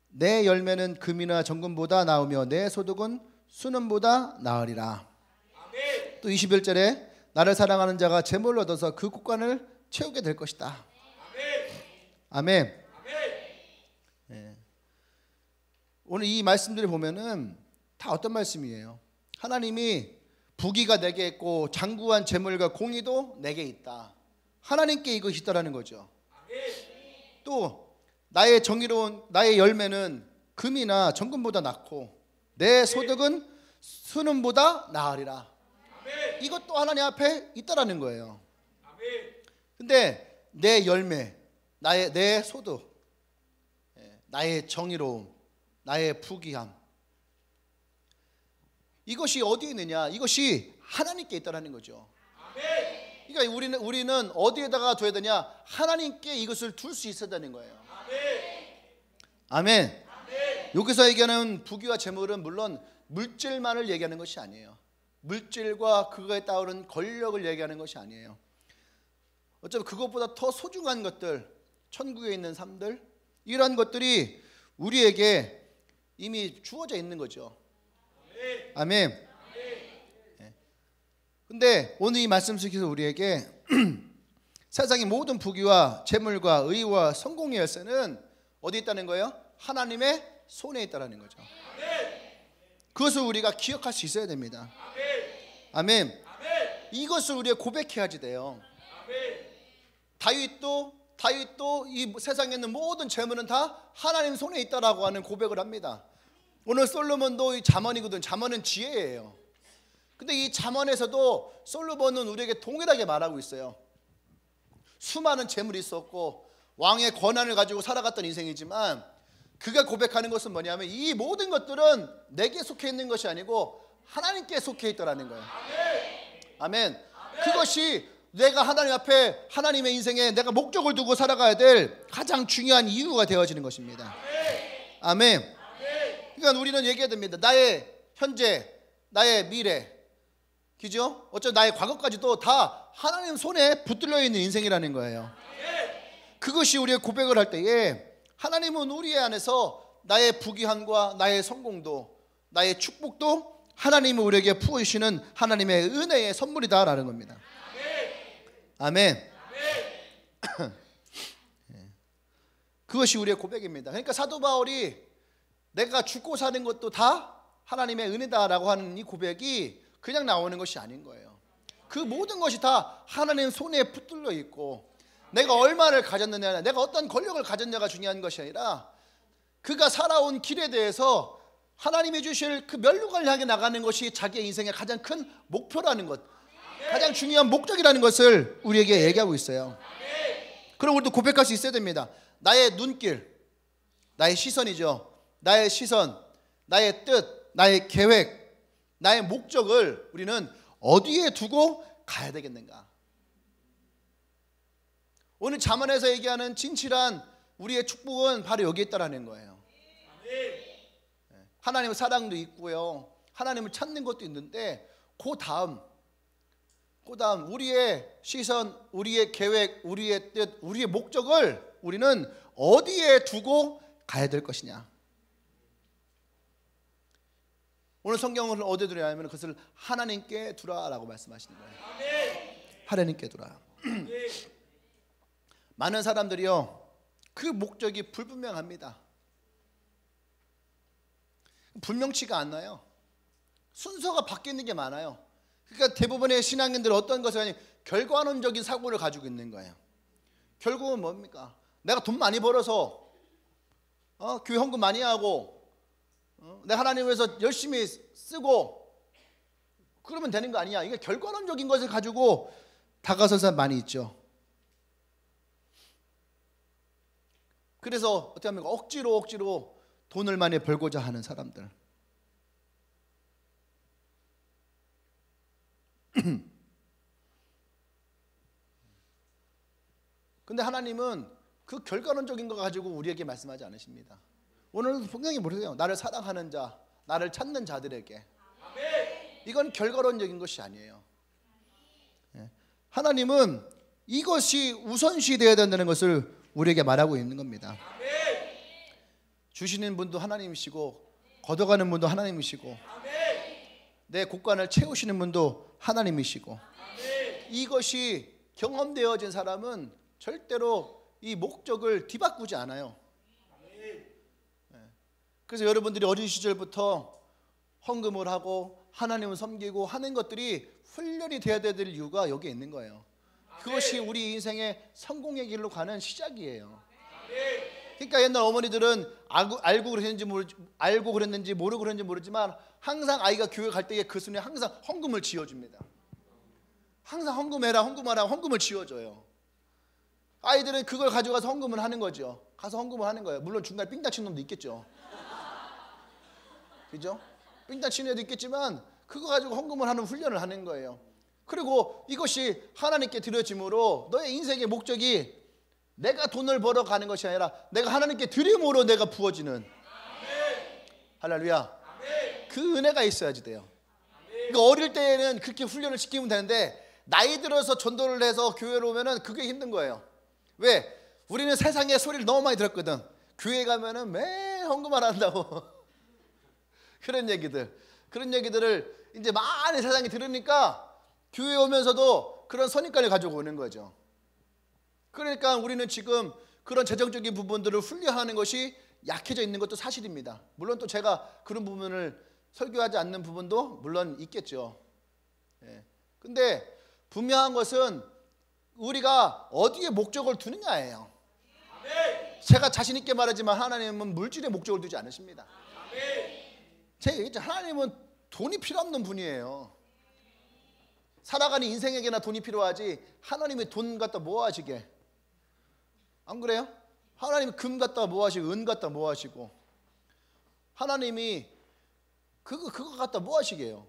내 열매는 금이나 정금보다 나으며 내 소득은 수는보다 나으리라. 또 21절에 나를 사랑하는 자가 재물을 얻어서 그 국간을 채우게 될 것이다. 아멘. 네. 오늘 이 말씀들을 보면은 다 어떤 말씀이에요? 하나님이 부귀가 내게 있고 장구한 재물과 공의도 내게 있다. 하나님께 이것이 있다라는 거죠. 또 나의 정의로운 나의 열매는 금이나 정금보다 낫고 내 소득은 수는보다 나으리라. 이것도 하나님 앞에 있다라는 거예요. 근데 내 열매, 내 소득, 나의 정의로움, 나의 부귀함, 이것이 어디에 있느냐? 이것이 하나님께 있다라는 거죠. 그러니까 우리는 어디에다가 둬야 되냐? 하나님께 이것을 둘 수 있어야 되는 거예요. 아멘. 여기서 얘기하는 부귀와 재물은 물론 물질만을 얘기하는 것이 아니에요. 물질과 그거에 따른 권력을 얘기하는 것이 아니에요. 어차피 그것보다 더 소중한 것들, 천국에 있는 삶들, 이러한 것들이 우리에게 이미 주어져 있는 거죠. 아멘. 근데 오늘 이 말씀 속에서 우리에게 세상의 모든 부귀와 재물과 의와 성공의 열쇠는 어디 있다는 거예요? 하나님의 손에 있다는 거죠. 그것을 우리가 기억할 수 있어야 됩니다. 아멘. 이것을 우리가 고백해야지 돼요. 다윗도 이 세상에 있는 모든 재물은 다 하나님 손에 있다라고 하는 고백을 합니다. 오늘 솔로몬도 이 잠언이거든. 잠언은 지혜예요. 근데 이 잠언에서도 솔로몬은 우리에게 동일하게 말하고 있어요. 수많은 재물이 있었고 왕의 권한을 가지고 살아갔던 인생이지만 그가 고백하는 것은 뭐냐면 이 모든 것들은 내게 속해 있는 것이 아니고 하나님께 속해 있다라는 거예요. 아멘. 그것이 내가 하나님 앞에 하나님의 인생에 내가 목적을 두고 살아가야 될 가장 중요한 이유가 되어지는 것입니다. 아멘. 그러니까 우리는 얘기해야 됩니다. 나의 현재, 나의 미래, 그죠? 어쩌면 나의 과거까지도 다 하나님 손에 붙들려 있는 인생이라는 거예요. 그것이 우리의 고백을 할 때에 하나님은 우리 안에서 나의 부귀함과 나의 성공도, 나의 축복도 하나님이 우리에게 부어주시는 하나님의 은혜의 선물이다라는 겁니다. 아멘. 그것이 우리의 고백입니다. 그러니까 사도 바울이 내가 죽고 사는 것도 다 하나님의 은혜다라고 하는 이 고백이 그냥 나오는 것이 아닌 거예요. 그 모든 것이 다 하나님 손에 붙들려 있고 내가 얼마를 가졌느냐, 내가 어떤 권력을 가졌냐가 중요한 것이 아니라 그가 살아온 길에 대해서 하나님이 주실 그 면류관을 향해 나가는 것이 자기의 인생의 가장 큰 목표라는 것, 가장 중요한 목적이라는 것을 우리에게 얘기하고 있어요. 그럼 우리도 고백할 수 있어야 됩니다. 나의 눈길, 나의 시선이죠. 나의 시선, 나의 뜻, 나의 계획, 나의 목적을 우리는 어디에 두고 가야 되겠는가? 오늘 잠언에서 얘기하는 진실한 우리의 축복은 바로 여기에 있다라는 거예요. 하나님의 사랑도 있고요, 하나님을 찾는 것도 있는데 그 그다음 우리의 시선, 우리의 계획, 우리의 뜻, 우리의 목적을 우리는 어디에 두고 가야 될 것이냐. 오늘 성경을 어디에 두냐면 그것을 하나님께 두라라고 말씀하시는 거예요. 하나님께 두라. 많은 사람들이요, 그 목적이 불분명합니다. 분명치가 않나요? 순서가 바뀌는 게 많아요. 그러니까 대부분의 신앙인들은 어떤 것을 하니 결과론적인 사고를 가지고 있는 거예요. 결국은 뭡니까? 내가 돈 많이 벌어서 교회 헌금 많이 하고 내가 하나님 위해서 열심히 쓰고 그러면 되는 거 아니냐. 이게 결과론적인 것을 가지고 다가설 사람 많이 있죠. 그래서 어떻게 합니까? 억지로 돈을 많이 벌고자 하는 사람들. 근데 하나님은 그 결과론적인 거 가지고 우리에게 말씀하지 않으십니다. 오늘 분명히 모르세요. 나를 사랑하는 자, 나를 찾는 자들에게. 이건 결과론적인 것이 아니에요. 하나님은 이것이 우선시 되어야 된다는 것을 우리에게 말하고 있는 겁니다. 주시는 분도 하나님이시고 걷어가는 분도 하나님이시고 내 곳간을 채우시는 분도 하나님이시고 이것이 경험되어진 사람은 절대로 이 목적을 뒤바꾸지 않아요. 그래서 여러분들이 어린 시절부터 헌금을 하고 하나님을 섬기고 하는 것들이 훈련이 되어야 될 이유가 여기에 있는 거예요. 그것이 우리 인생의 성공의 길로 가는 시작이에요. 그러니까 옛날 어머니들은 알고 그랬는지 모르고 그랬는지 모르지만 항상 아이가 교회 갈 때에 그 손에 항상 헌금을 지어줍니다. 항상 헌금해라, 헌금하라, 헌금을 지어줘요. 아이들은 그걸 가져가서 헌금을 하는 거죠. 가서 헌금을 하는 거예요. 물론 중간에 삥 다친 놈도 있겠죠. 그죠? 삥 다친 애도 있겠지만 그거 가지고 헌금을 하는 훈련을 하는 거예요. 그리고 이것이 하나님께 드려짐으로 너의 인생의 목적이 내가 돈을 벌어 가는 것이 아니라 내가 하나님께 드림으로 내가 부어지는 할렐루야. 그 은혜가 있어야지 돼요. 그러니까 어릴 때에는 그렇게 훈련을 시키면 되는데 나이 들어서 전도를 해서 교회로 오면은 그게 힘든 거예요. 왜? 우리는 세상의 소리를 너무 많이 들었거든. 교회 가면은 매일 헌금을 한다고 그런 얘기들을 이제 많이 세상에 들으니까 교회 오면서도 그런 선입관을 가지고 오는 거죠. 그러니까 우리는 지금 그런 재정적인 부분들을 훈련하는 것이 약해져 있는 것도 사실입니다. 물론 또 제가 그런 부분을 설교하지 않는 부분도 물론 있겠죠. 근데 분명한 것은 우리가 어디에 목적을 두느냐예요. 제가 자신 있게 말하지만 하나님은 물질에 목적을 두지 않으십니다. 제가 얘기했죠. 하나님은 돈이 필요 없는 분이에요. 살아가는 인생에게나 돈이 필요하지 하나님이 돈 갖다 뭐 하시게? 안 그래요? 하나님이 금 갖다 뭐 하시고 은 갖다 뭐 하시고 하나님이 그거 갖다 뭐 하시게요?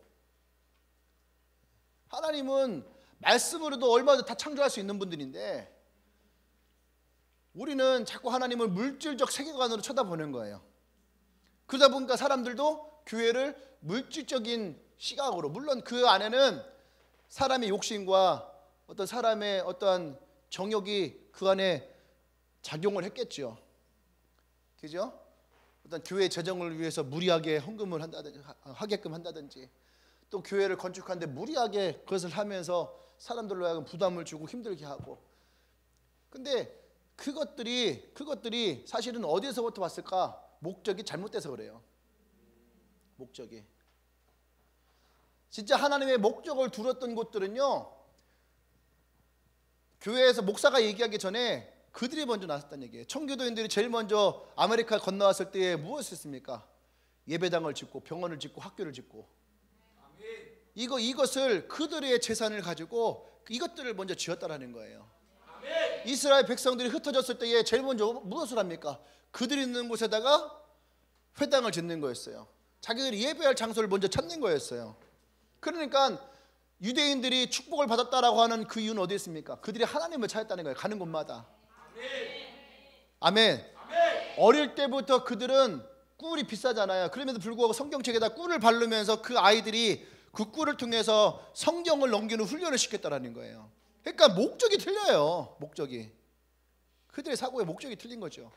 하나님은 말씀으로도 얼마든지 다 창조할 수 있는 분들인데 우리는 자꾸 하나님을 물질적 세계관으로 쳐다보는 거예요. 그러다 보니까 사람들도 교회를 물질적인 시각으로, 물론 그 안에는 사람의 욕심과 어떤 사람의 어떠한 정욕이 그 안에 작용을 했겠죠. 그죠? 어떤 교회 재정을 위해서 무리하게 헌금을 하게끔 한다든지 또 교회를 건축하는데 무리하게 그것을 하면서 사람들로 하여금 부담을 주고 힘들게 하고. 근데 그것들이 사실은 어디서부터 왔을까? 목적이 잘못돼서 그래요. 목적이. 진짜 하나님의 목적을 두었던 곳들은요, 교회에서 목사가 얘기하기 전에 그들이 먼저 나섰다는 얘기예요. 청교도인들이 제일 먼저 아메리카 건너왔을 때에 무엇을 했습니까? 예배당을 짓고 병원을 짓고 학교를 짓고. 이것을 그들의 재산을 가지고 이것들을 먼저 지었다라는 거예요. 이스라엘 백성들이 흩어졌을 때에 제일 먼저 무엇을 합니까? 그들이 있는 곳에다가 회당을 짓는 거였어요. 자기들이 예배할 장소를 먼저 찾는 거였어요. 그러니까 유대인들이 축복을 받았다라고 하는 그 이유는 어디에 있습니까? 그들이 하나님을 찾았다는 거예요. 가는 곳마다. 아멘. 어릴 때부터 그들은 꿀이 비싸잖아요. 그럼에도 불구하고 성경책에다 꿀을 바르면서 그 아이들이 국구를 통해서 성경을 넘기는 훈련을 시켰다라는 거예요. 그러니까 목적이 틀려요. 목적이. 그들의 사고의 목적이 틀린 거죠.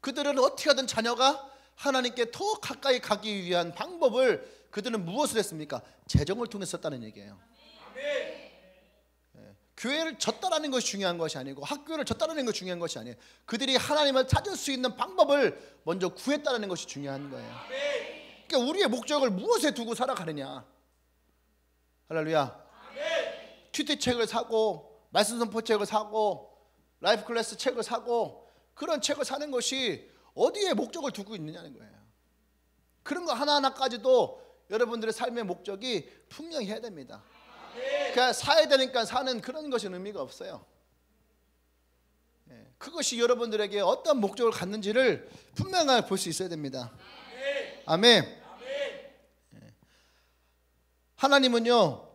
그들은 어떻게 하든 자녀가 하나님께 더 가까이 가기 위한 방법을 그들은 무엇을 했습니까? 재정을 통해서 썼다는 얘기예요. 교회를 졌다라는 것이 중요한 것이 아니고 학교를 졌다라는 것이 중요한 것이 아니에요. 그들이 하나님을 찾을 수 있는 방법을 먼저 구했다라는 것이 중요한 거예요. 그러니까 우리의 목적을 무엇에 두고 살아가느냐. 할렐루야. 튜티책을 사고 말씀 선포책을 사고 라이프 클래스 책을 사고 그런 책을 사는 것이 어디에 목적을 두고 있느냐는 거예요. 그런 거 하나하나까지도 여러분들의 삶의 목적이 분명히 해야 됩니다. 그냥 사야 되니까 사는 그런 것은 의미가 없어요. 그것이 여러분들에게 어떤 목적을 갖는지를 분명하게 볼 수 있어야 됩니다. 아멘. 하나님은요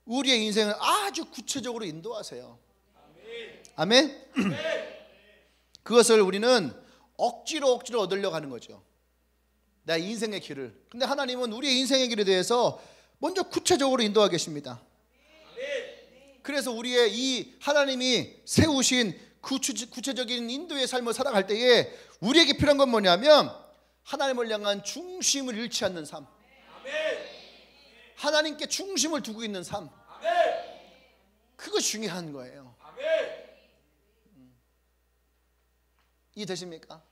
우리의 인생을 아주 구체적으로 인도하세요. 아멘. 그것을 우리는 억지로 얻으려고 하는 거죠. 내 인생의 길을. 근데 하나님은 우리의 인생의 길에 대해서 먼저 구체적으로 인도하고 계십니다. 그래서 우리의 이 하나님이 세우신 구체적인 인도의 삶을 살아갈 때에 우리에게 필요한 건 뭐냐면 하나님을 향한 중심을 잃지 않는 삶. 하나님께 중심을 두고 있는 삶. 그것이 중요한 거예요. 이해되십니까?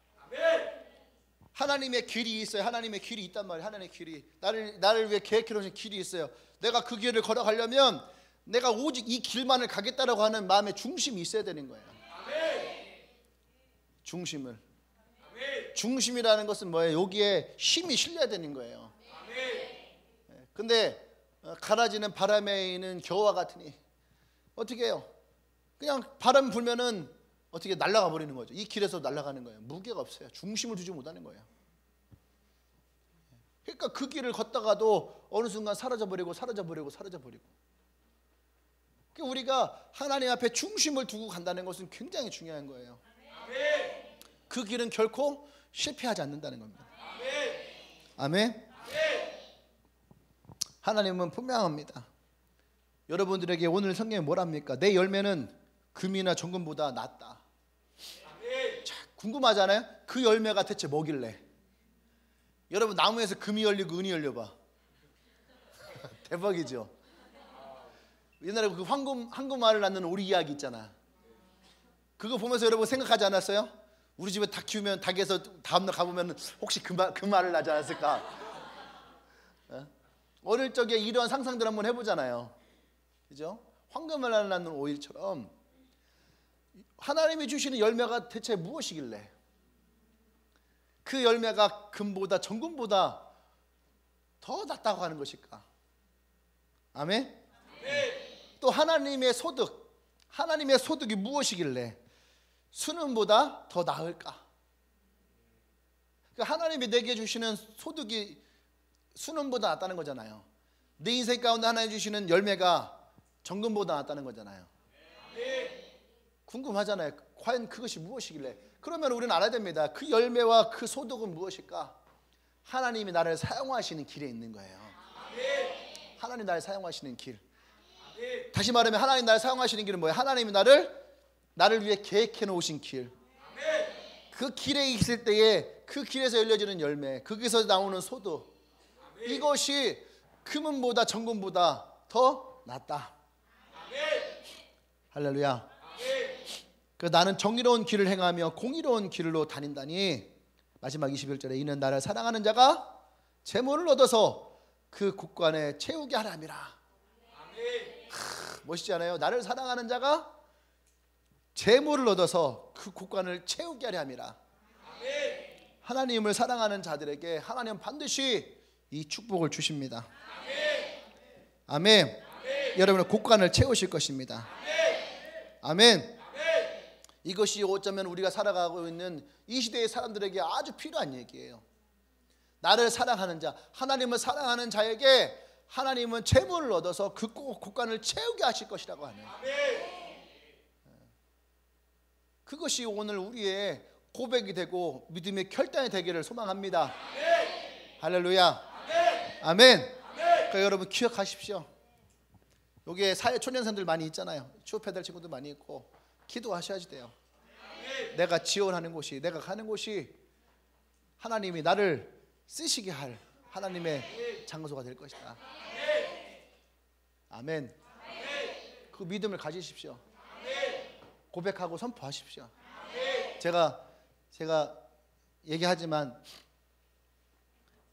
하나님의 길이 있어요. 하나님의 길이 있단 말이에요. 하나님의 길이 나를 위해 계획해 놓으신 길이 있어요. 내가 그 길을 걸어가려면 내가 오직 이 길만을 가겠다라고 하는 마음의 중심이 있어야 되는 거예요. 중심을. 중심이라는 것은 뭐예요? 여기에 힘이 실려야 되는 거예요. 근데 가라지는 바람에 있는 겨와 같으니 어떻게 해요? 그냥 바람 불면은 어떻게 날아가 버리는 거죠. 이 길에서 날아가는 거예요. 무게가 없어요. 중심을 두지 못하는 거예요. 그러니까 그 길을 걷다가도 어느 순간 사라져버리고. 그러니까 우리가 하나님 앞에 중심을 두고 간다는 것은 굉장히 중요한 거예요. 그 길은 결코 실패하지 않는다는 겁니다. 아멘. 하나님은 분명합니다. 여러분들에게 오늘 성경이 뭐랍니까? 내 열매는 금이나 정금보다 낫다. 자, 궁금하잖아요. 그 열매가 대체 뭐길래? 여러분 나무에서 금이 열리고 은이 열려봐. 대박이죠. 옛날에 그 황금알을 낳는 오리 이야기 있잖아. 그거 보면서 여러분 생각하지 않았어요? 우리 집에 닭 키우면 닭에서 다음날 가보면 혹시 그 말을 낳지 않았을까? 어릴 적에 이런 상상들 한번 해보잖아요. 그죠? 황금알을 낳는 오일처럼 하나님이 주시는 열매가 대체 무엇이길래 그 열매가 금보다 정금보다 더 낫다고 하는 것일까? 아멘? 또 하나님의 소득이 무엇이길래 수능보다 더 나을까? 그러니까 하나님이 내게 주시는 소득이 수능보다 낫다는 거잖아요. 내 인생 가운데 하나님 주시는 열매가 정금보다 낫다는 거잖아요. 궁금하잖아요. 과연 그것이 무엇이길래? 그러면 우리는 알아야 됩니다. 그 열매와 그 소득은 무엇일까? 하나님이 나를 사용하시는 길에 있는 거예요. 하나님 나를 사용하시는 길. 다시 말하면 하나님 나를 사용하시는 길은 뭐예요? 하나님이 나를 위해 계획해 놓으신 길. 그 길에 있을 때에 그 길에서 열려지는 열매, 거기서 나오는 소득, 이것이 금은보다 정금보다 더 낫다. 할렐루야. 나는 정의로운 길을 행하며 공의로운 길로 다닌다니. 마지막 21절에 이는 나를 사랑하는 자가 재물을 얻어서 그 곳간에 채우게 하람이라. 멋있지 않아요? 나를 사랑하는 자가 재물을 얻어서 그 곳간을 채우게 하려 함이라. 하나님을 사랑하는 자들에게 하나님은 반드시 이 축복을 주십니다. 아멘. 여러분의 곳간을 채우실 것입니다. 아멘. 이것이 어쩌면 우리가 살아가고 있는 이 시대의 사람들에게 아주 필요한 얘기예요. 나를 사랑하는 자, 하나님을 사랑하는 자에게 하나님은 재물을 얻어서 그 곳간을 채우게 하실 것이라고 하네요. 그것이 오늘 우리의 고백이 되고 믿음의 결단이 되기를 소망합니다. 할렐루야. 아멘. 그러니까 여러분 기억하십시오. 여기에 사회 초년생들 많이 있잖아요. 취업해야 될 친구들 많이 있고 기도하셔야지 돼요. 내가 지원하는 곳이, 내가 가는 곳이 하나님이 나를 쓰시게 할 하나님의 장소가 될 것이다. 아멘. 그 믿음을 가지십시오. 고백하고 선포하십시오. 제가 얘기하지만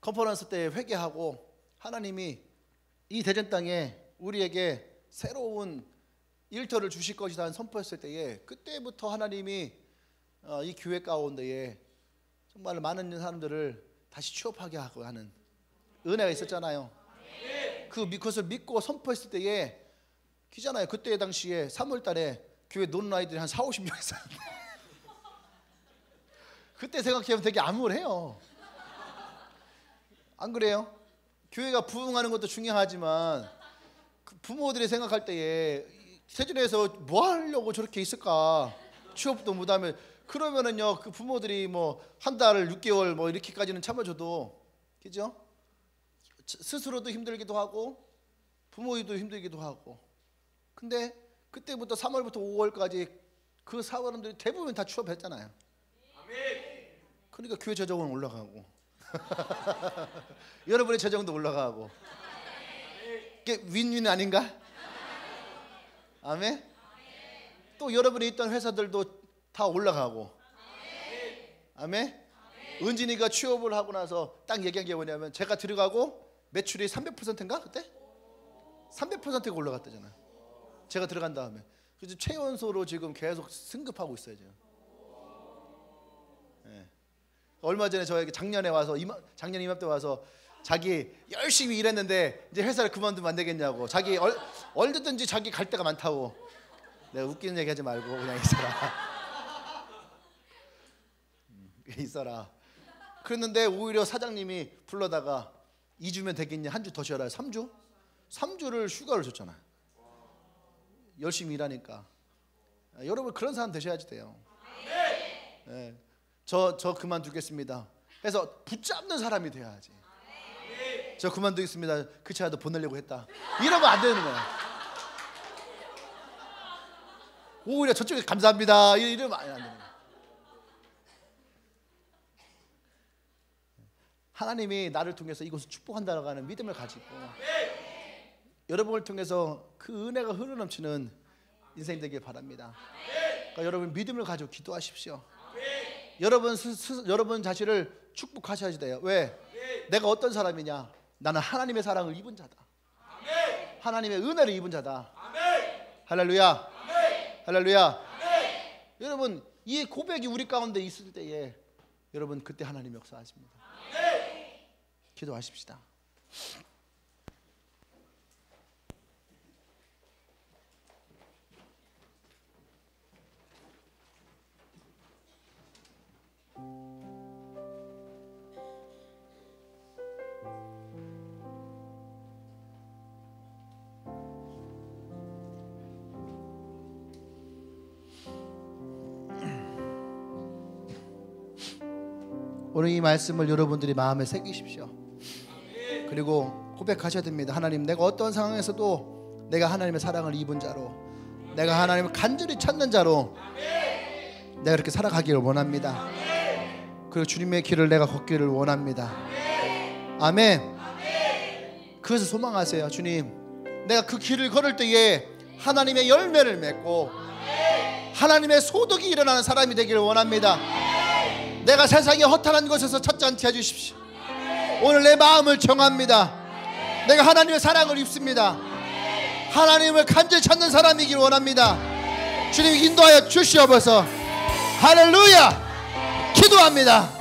컨퍼런스 때 회개하고 하나님이 이 대전 땅에 우리에게 새로운 일터를 주실 것이라는 선포했을 때에 그때부터 하나님이 이 교회 가운데에 정말 많은 사람들을 다시 취업하게 하고 하는 은혜가 있었잖아요. 그것을 믿고 선포했을 때에 기잖아요. 그때 당시에 3월 달에 교회 노는 아이들이 한 40-50명 있었는데 그때 생각해보면 되게 암울해요. 안 그래요? 교회가 부흥하는 것도 중요하지만 그 부모들이 생각할 때에 세준에서 뭐 하려고 저렇게 있을까? 취업도 못하면 그러면은요 그 부모들이 뭐 한 달 6개월 뭐 이렇게까지는 참아줘도 그죠? 스스로도 힘들기도 하고 부모도 힘들기도 하고 근데 그때부터 3월부터 5월까지 그 사람들이 대부분 다 취업했잖아요. 그러니까 교회 재정은 올라가고 여러분의 재정도 올라가고 이게 윈윈 아닌가? 아멘. 또 여러분이 있던 회사들도 다 올라가고 아멘. 은진이가 취업을 하고 나서 딱 얘기한 게 뭐냐면 제가 들어가고 매출이 300%인가 그때? 300%가 올라갔다잖아요. 제가 들어간 다음에 그래서 최연소로 지금 계속 승급하고 있어요 지금. 네. 얼마 전에 저에게 작년 이맘때 와서 자기 열심히 일했는데 이제 회사를 그만두면 안 되겠냐고 자기 얼든지 자기 갈 데가 많다고. 내가 웃기는 얘기 하지 말고 그냥 있어라. 있어라. 그랬는데 오히려 사장님이 불러다가 2주면 되겠냐, 한 주 더 쉬어라. 3주? 3주를 휴가를 줬잖아요. 열심히 일하니까. 여러분 그런 사람 되셔야지 돼요. 네. 저 그만두겠습니다 해서 붙잡는 사람이 돼야지. 저 그만두겠습니다, 그 차라도 보내려고 했다, 이러면 안 되는 거야. 오히려 저쪽에 감사합니다 이러면 안 되는 거야. 하나님이 나를 통해서 이곳을 축복한다고 하는 믿음을 가지고 여러분을 통해서 그 은혜가 흐르넘치는 인생 되길 바랍니다. 그러니까 여러분 믿음을 가지고 기도하십시오. 여러분 자신을 축복하셔야 돼요. 왜? 내가 어떤 사람이냐? 나는 하나님의 사랑을 입은 자다. 하나님의 은혜를 입은 자다. 할렐루야. 할렐루야. 여러분 이 고백이 우리 가운데 있을 때에 여러분 그때 하나님 역사하십니다. 기도하십시다. 오늘 이 말씀을 여러분들이 마음에 새기십시오. 그리고 고백하셔야 됩니다. 하나님, 내가 어떤 상황에서도 내가 하나님의 사랑을 입은 자로, 내가 하나님을 간절히 찾는 자로 내가 이렇게 살아가기를 원합니다. 그리고 주님의 길을 내가 걷기를 원합니다. 아멘. 그것을 소망하세요. 주님, 내가 그 길을 걸을 때에 하나님의 열매를 맺고 하나님의 소득이 일어나는 사람이 되기를 원합니다. 내가 세상의 허탄한 곳에서 찾지 않게 해주십시오. 오늘 내 마음을 정합니다. 내가 하나님의 사랑을 입습니다. 하나님을 간절히 찾는 사람이길 원합니다. 주님 인도하여 주시옵소서. 할렐루야. 기도합니다.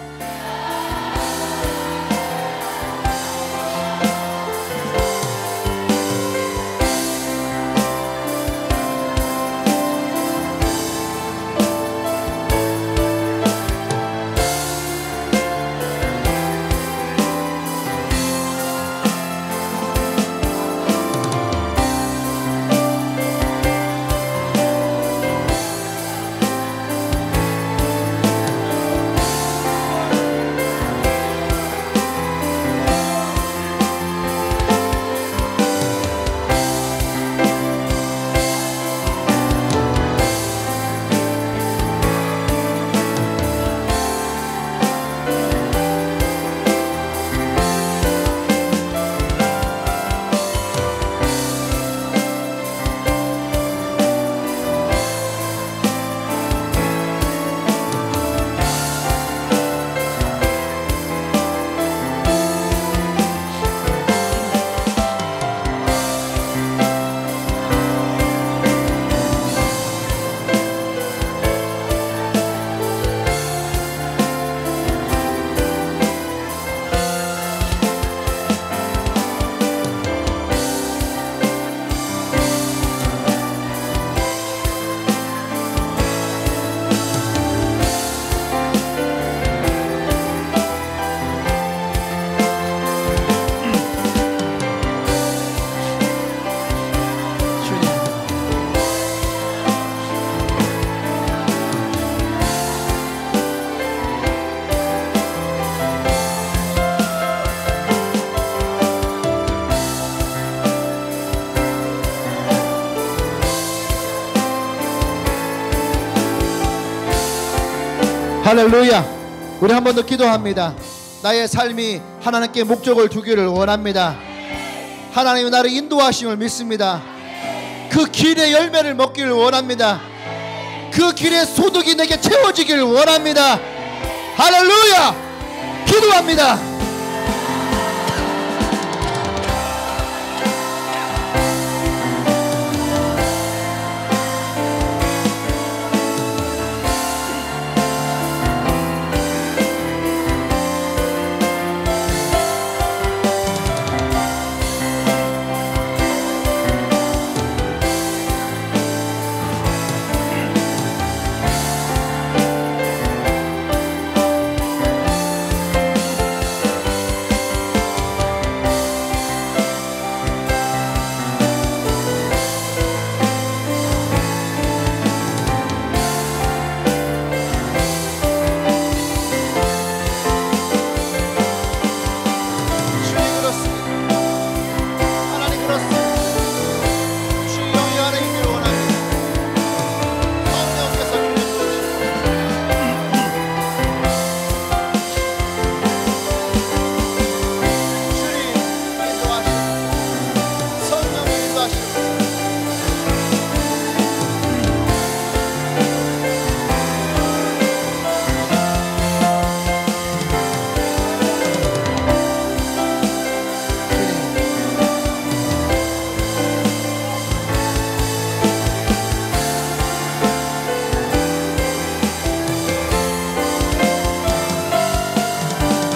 할렐루야. 우리 한 번 더 기도합니다. 나의 삶이 하나님께 목적을 두기를 원합니다. 하나님이 나를 인도하심을 믿습니다. 그 길의 열매를 먹기를 원합니다. 그 길의 소득이 내게 채워지기를 원합니다. 할렐루야. 기도합니다.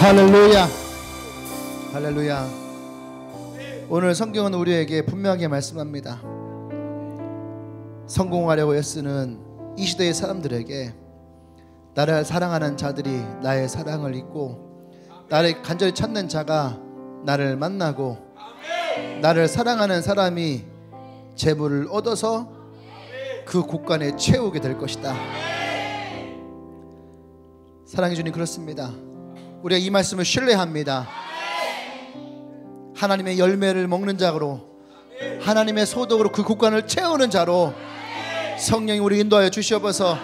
할렐루야. 할렐루야. 오늘 성경은 우리에게 분명하게 말씀합니다. 성공하려고 애쓰는 이 시대의 사람들에게 나를 사랑하는 자들이 나의 사랑을 잊고 나를 간절히 찾는 자가 나를 만나고 나를 사랑하는 사람이 재물을 얻어서 그 곳간에 채우게 될 것이다. 사랑해 주님, 그렇습니다. 우리가 이 말씀을 신뢰합니다. 하나님의 열매를 먹는 자로, 하나님의 소득으로 그 곳간을 채우는 자로 성령이 우리 인도하여 주시옵소서.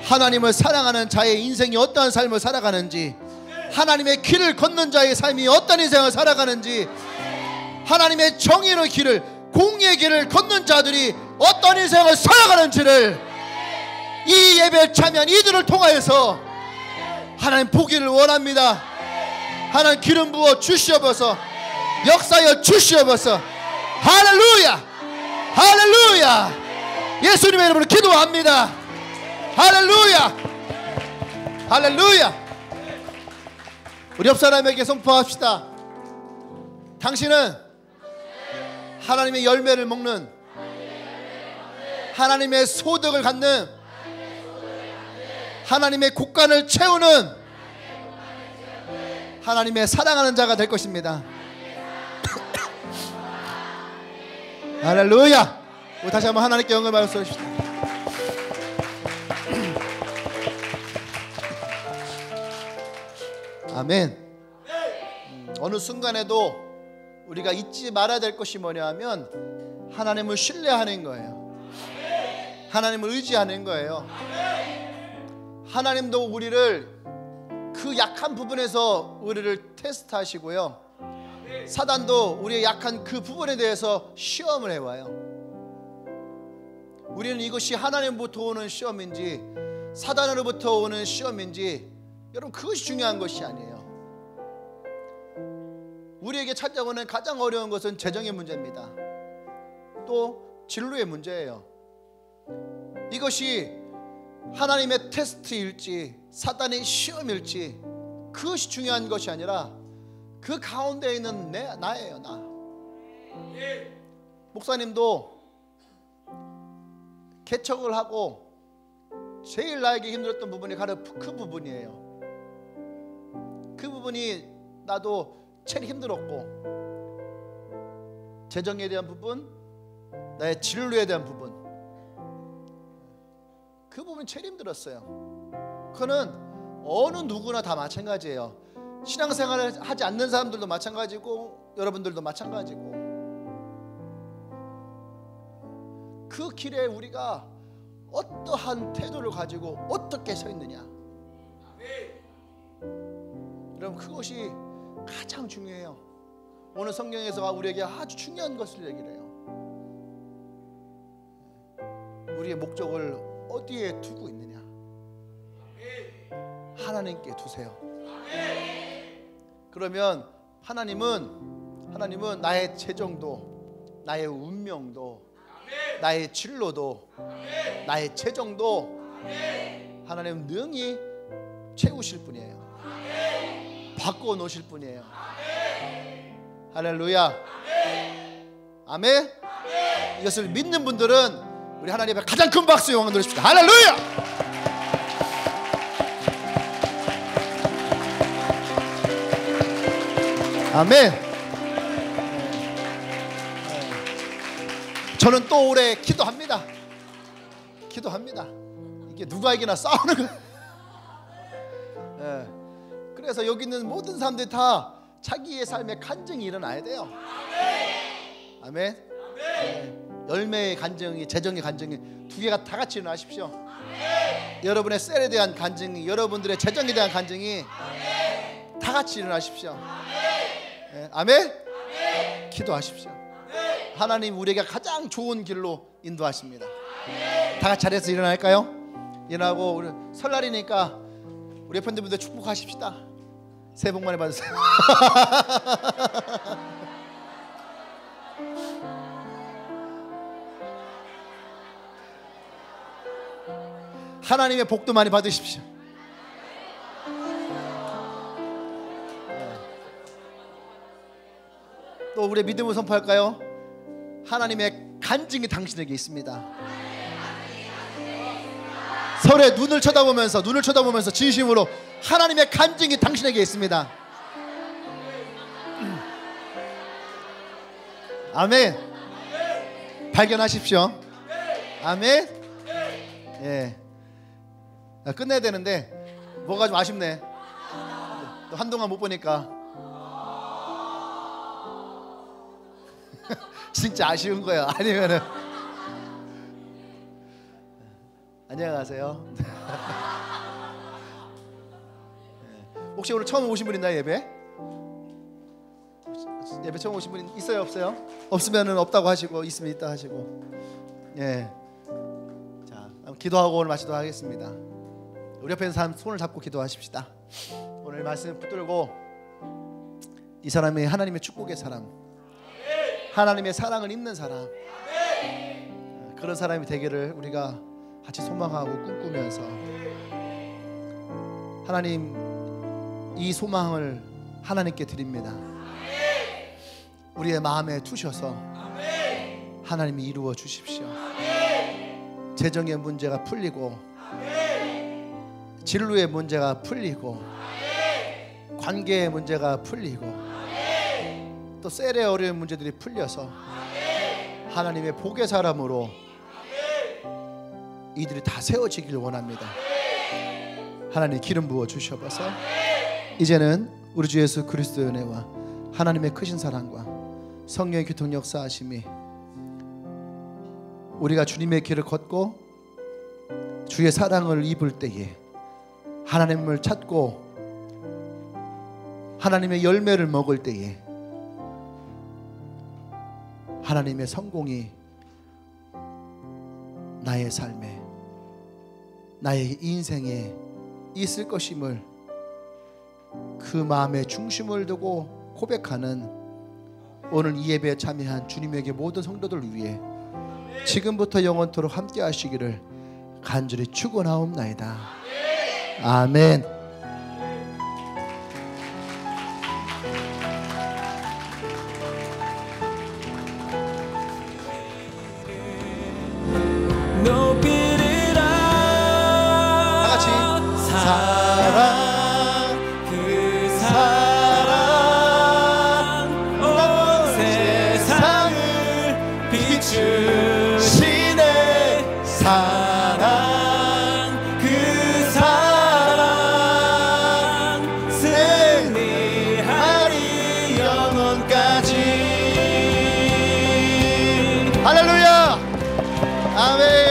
하나님을 사랑하는 자의 인생이 어떠한 삶을 살아가는지, 하나님의 길을 걷는 자의 삶이 어떤 인생을 살아가는지, 하나님의 정의의 길을, 공의의 길을 걷는 자들이 어떤 인생을 살아가는지를 이 예배에 참여한 이들을 통하여서 하나님 보기를 원합니다. 하나님 기름 부어 주시옵소서. 역사여 주시옵소서. 할렐루야. 할렐루야. 예수님의 이름으로 기도합니다. 할렐루야. 할렐루야. 우리 옆 사람에게 선포합시다. 당신은 하나님의 열매를 먹는, 하나님의 소득을 갖는, 하나님의 곳간을 채우는 하나님의 사랑하는 자가 될 것입니다. 할렐루야. 우리 다시 한번 하나님께 영광을 받으십시다. 아멘. 어느 순간에도 우리가 잊지 말아야 될 것이 뭐냐 하면 하나님을 신뢰하는 거예요. 하나님을 의지하는 거예요. 하나님도 우리를 그 약한 부분에서 우리를 테스트하시고요, 사단도 우리의 약한 그 부분에 대해서 시험을 해와요. 우리는 이것이 하나님부터 오는 시험인지 사단으로부터 오는 시험인지, 여러분 그것이 중요한 것이 아니에요. 우리에게 찾아오는 가장 어려운 것은 재정의 문제입니다. 또 진로의 문제예요. 이것이 하나님의 테스트일지 사단의 시험일지 그것이 중요한 것이 아니라 그 가운데 있는 나예요. 나. 목사님도 개척을 하고 제일 나에게 힘들었던 부분이 바로 그 부분이에요. 그 부분이 나도 제일 힘들었고, 재정에 대한 부분, 나의 진로에 대한 부분, 그 부분이 제일 힘들었어요. 그거는 어느 누구나 다 마찬가지예요. 신앙생활을 하지 않는 사람들도 마찬가지고 여러분들도 마찬가지고, 그 길에 우리가 어떠한 태도를 가지고 어떻게 서 있느냐, 여러분, 그것이 가장 중요해요. 오늘 성경에서 우리에게 아주 중요한 것을 얘기를 해요. 우리의 목적을 어디에 두고 있느냐? 하나님께 두세요. 그러면 하나님은 나의 재정도, 나의 운명도, 나의 진로도, 나의 재정도 하나님은 능히 채우실 분이에요. 바꿔 놓으실 분이에요. 할렐루야. 아멘. 이것을 믿는 분들은 우리 하나님 앞에 가장 큰 박수 영광 드리십시오. 할렐루야. 아멘. 저는 또 올해 기도합니다. 이게 누구에게나 싸우는 거예요. 그래서 여기 있는 모든 사람들이 다 자기의 삶에 간증이 일어나야 돼요. 아멘. 열매의 간증이, 재정의 간증이 두 개가 다 같이 일어나십시오. 여러분의 셀에 대한 간증이, 여러분들의 재정에 대한 간증이 다 같이 일어나십시오. 아멘. 기도하십시오. 하나님 우리에게 가장 좋은 길로 인도하십니다. 다 같이 자리에서 일어날까요? 일어나고, 우리 설날이니까 우리 팬분들 축복하십시다. 새해 복 많이 받으세요. 하나님의 복도 많이 받으십시오. 또 우리의 믿음을 선포할까요? 하나님의 간증이 당신에게 있습니다. 설에 눈을 쳐다보면서 진심으로 하나님의 간증이 당신에게 있습니다. 아멘. 발견하십시오. 아멘. 예. 끝내야 되는데 뭐가 좀 아쉽네. 한동안 못 보니까 진짜 아쉬운 거야. 아니면은 안녕하세요. 혹시 오늘 처음 오신 분 있나요? 예배 처음 오신 분 있어요? 없어요? 없으면은 없다고 하시고, 있으면 있다 하시고. 예. 자, 기도하고 오늘 마치도록 하겠습니다. 우리 옆에 있는 사람 손을 잡고 기도하십시다. 오늘 말씀 붙들고 이 사람이 하나님의 축복의 사람, 하나님의 사랑을 입는 사람, 그런 사람이 되기를 우리가 같이 소망하고 꿈꾸면서, 하나님 이 소망을 하나님께 드립니다. 우리의 마음에 두셔서 하나님이 이루어 주십시오. 재정의 문제가 풀리고, 진로의 문제가 풀리고, 관계의 문제가 풀리고, 또 셀의 어려운 문제들이 풀려서 하나님의 복의 사람으로 이들이 다 세워지기를 원합니다. 하나님 기름 부어 주셔서 이제는 우리 주 예수 그리스도의 은혜와 하나님의 크신 사랑과 성령의 교통 역사하심이 우리가 주님의 길을 걷고 주의 사랑을 입을 때에 하나님을 찾고 하나님의 열매를 먹을 때에 하나님의 성공이 나의 삶에, 나의 인생에 있을 것임을 그 마음의 중심을 두고 고백하는 오늘 이 예배에 참여한 주님에게 모든 성도들 위해 지금부터 영원토록 함께 하시기를 간절히 축원하옵나이다. 아멘. 할렐루야. 아멘.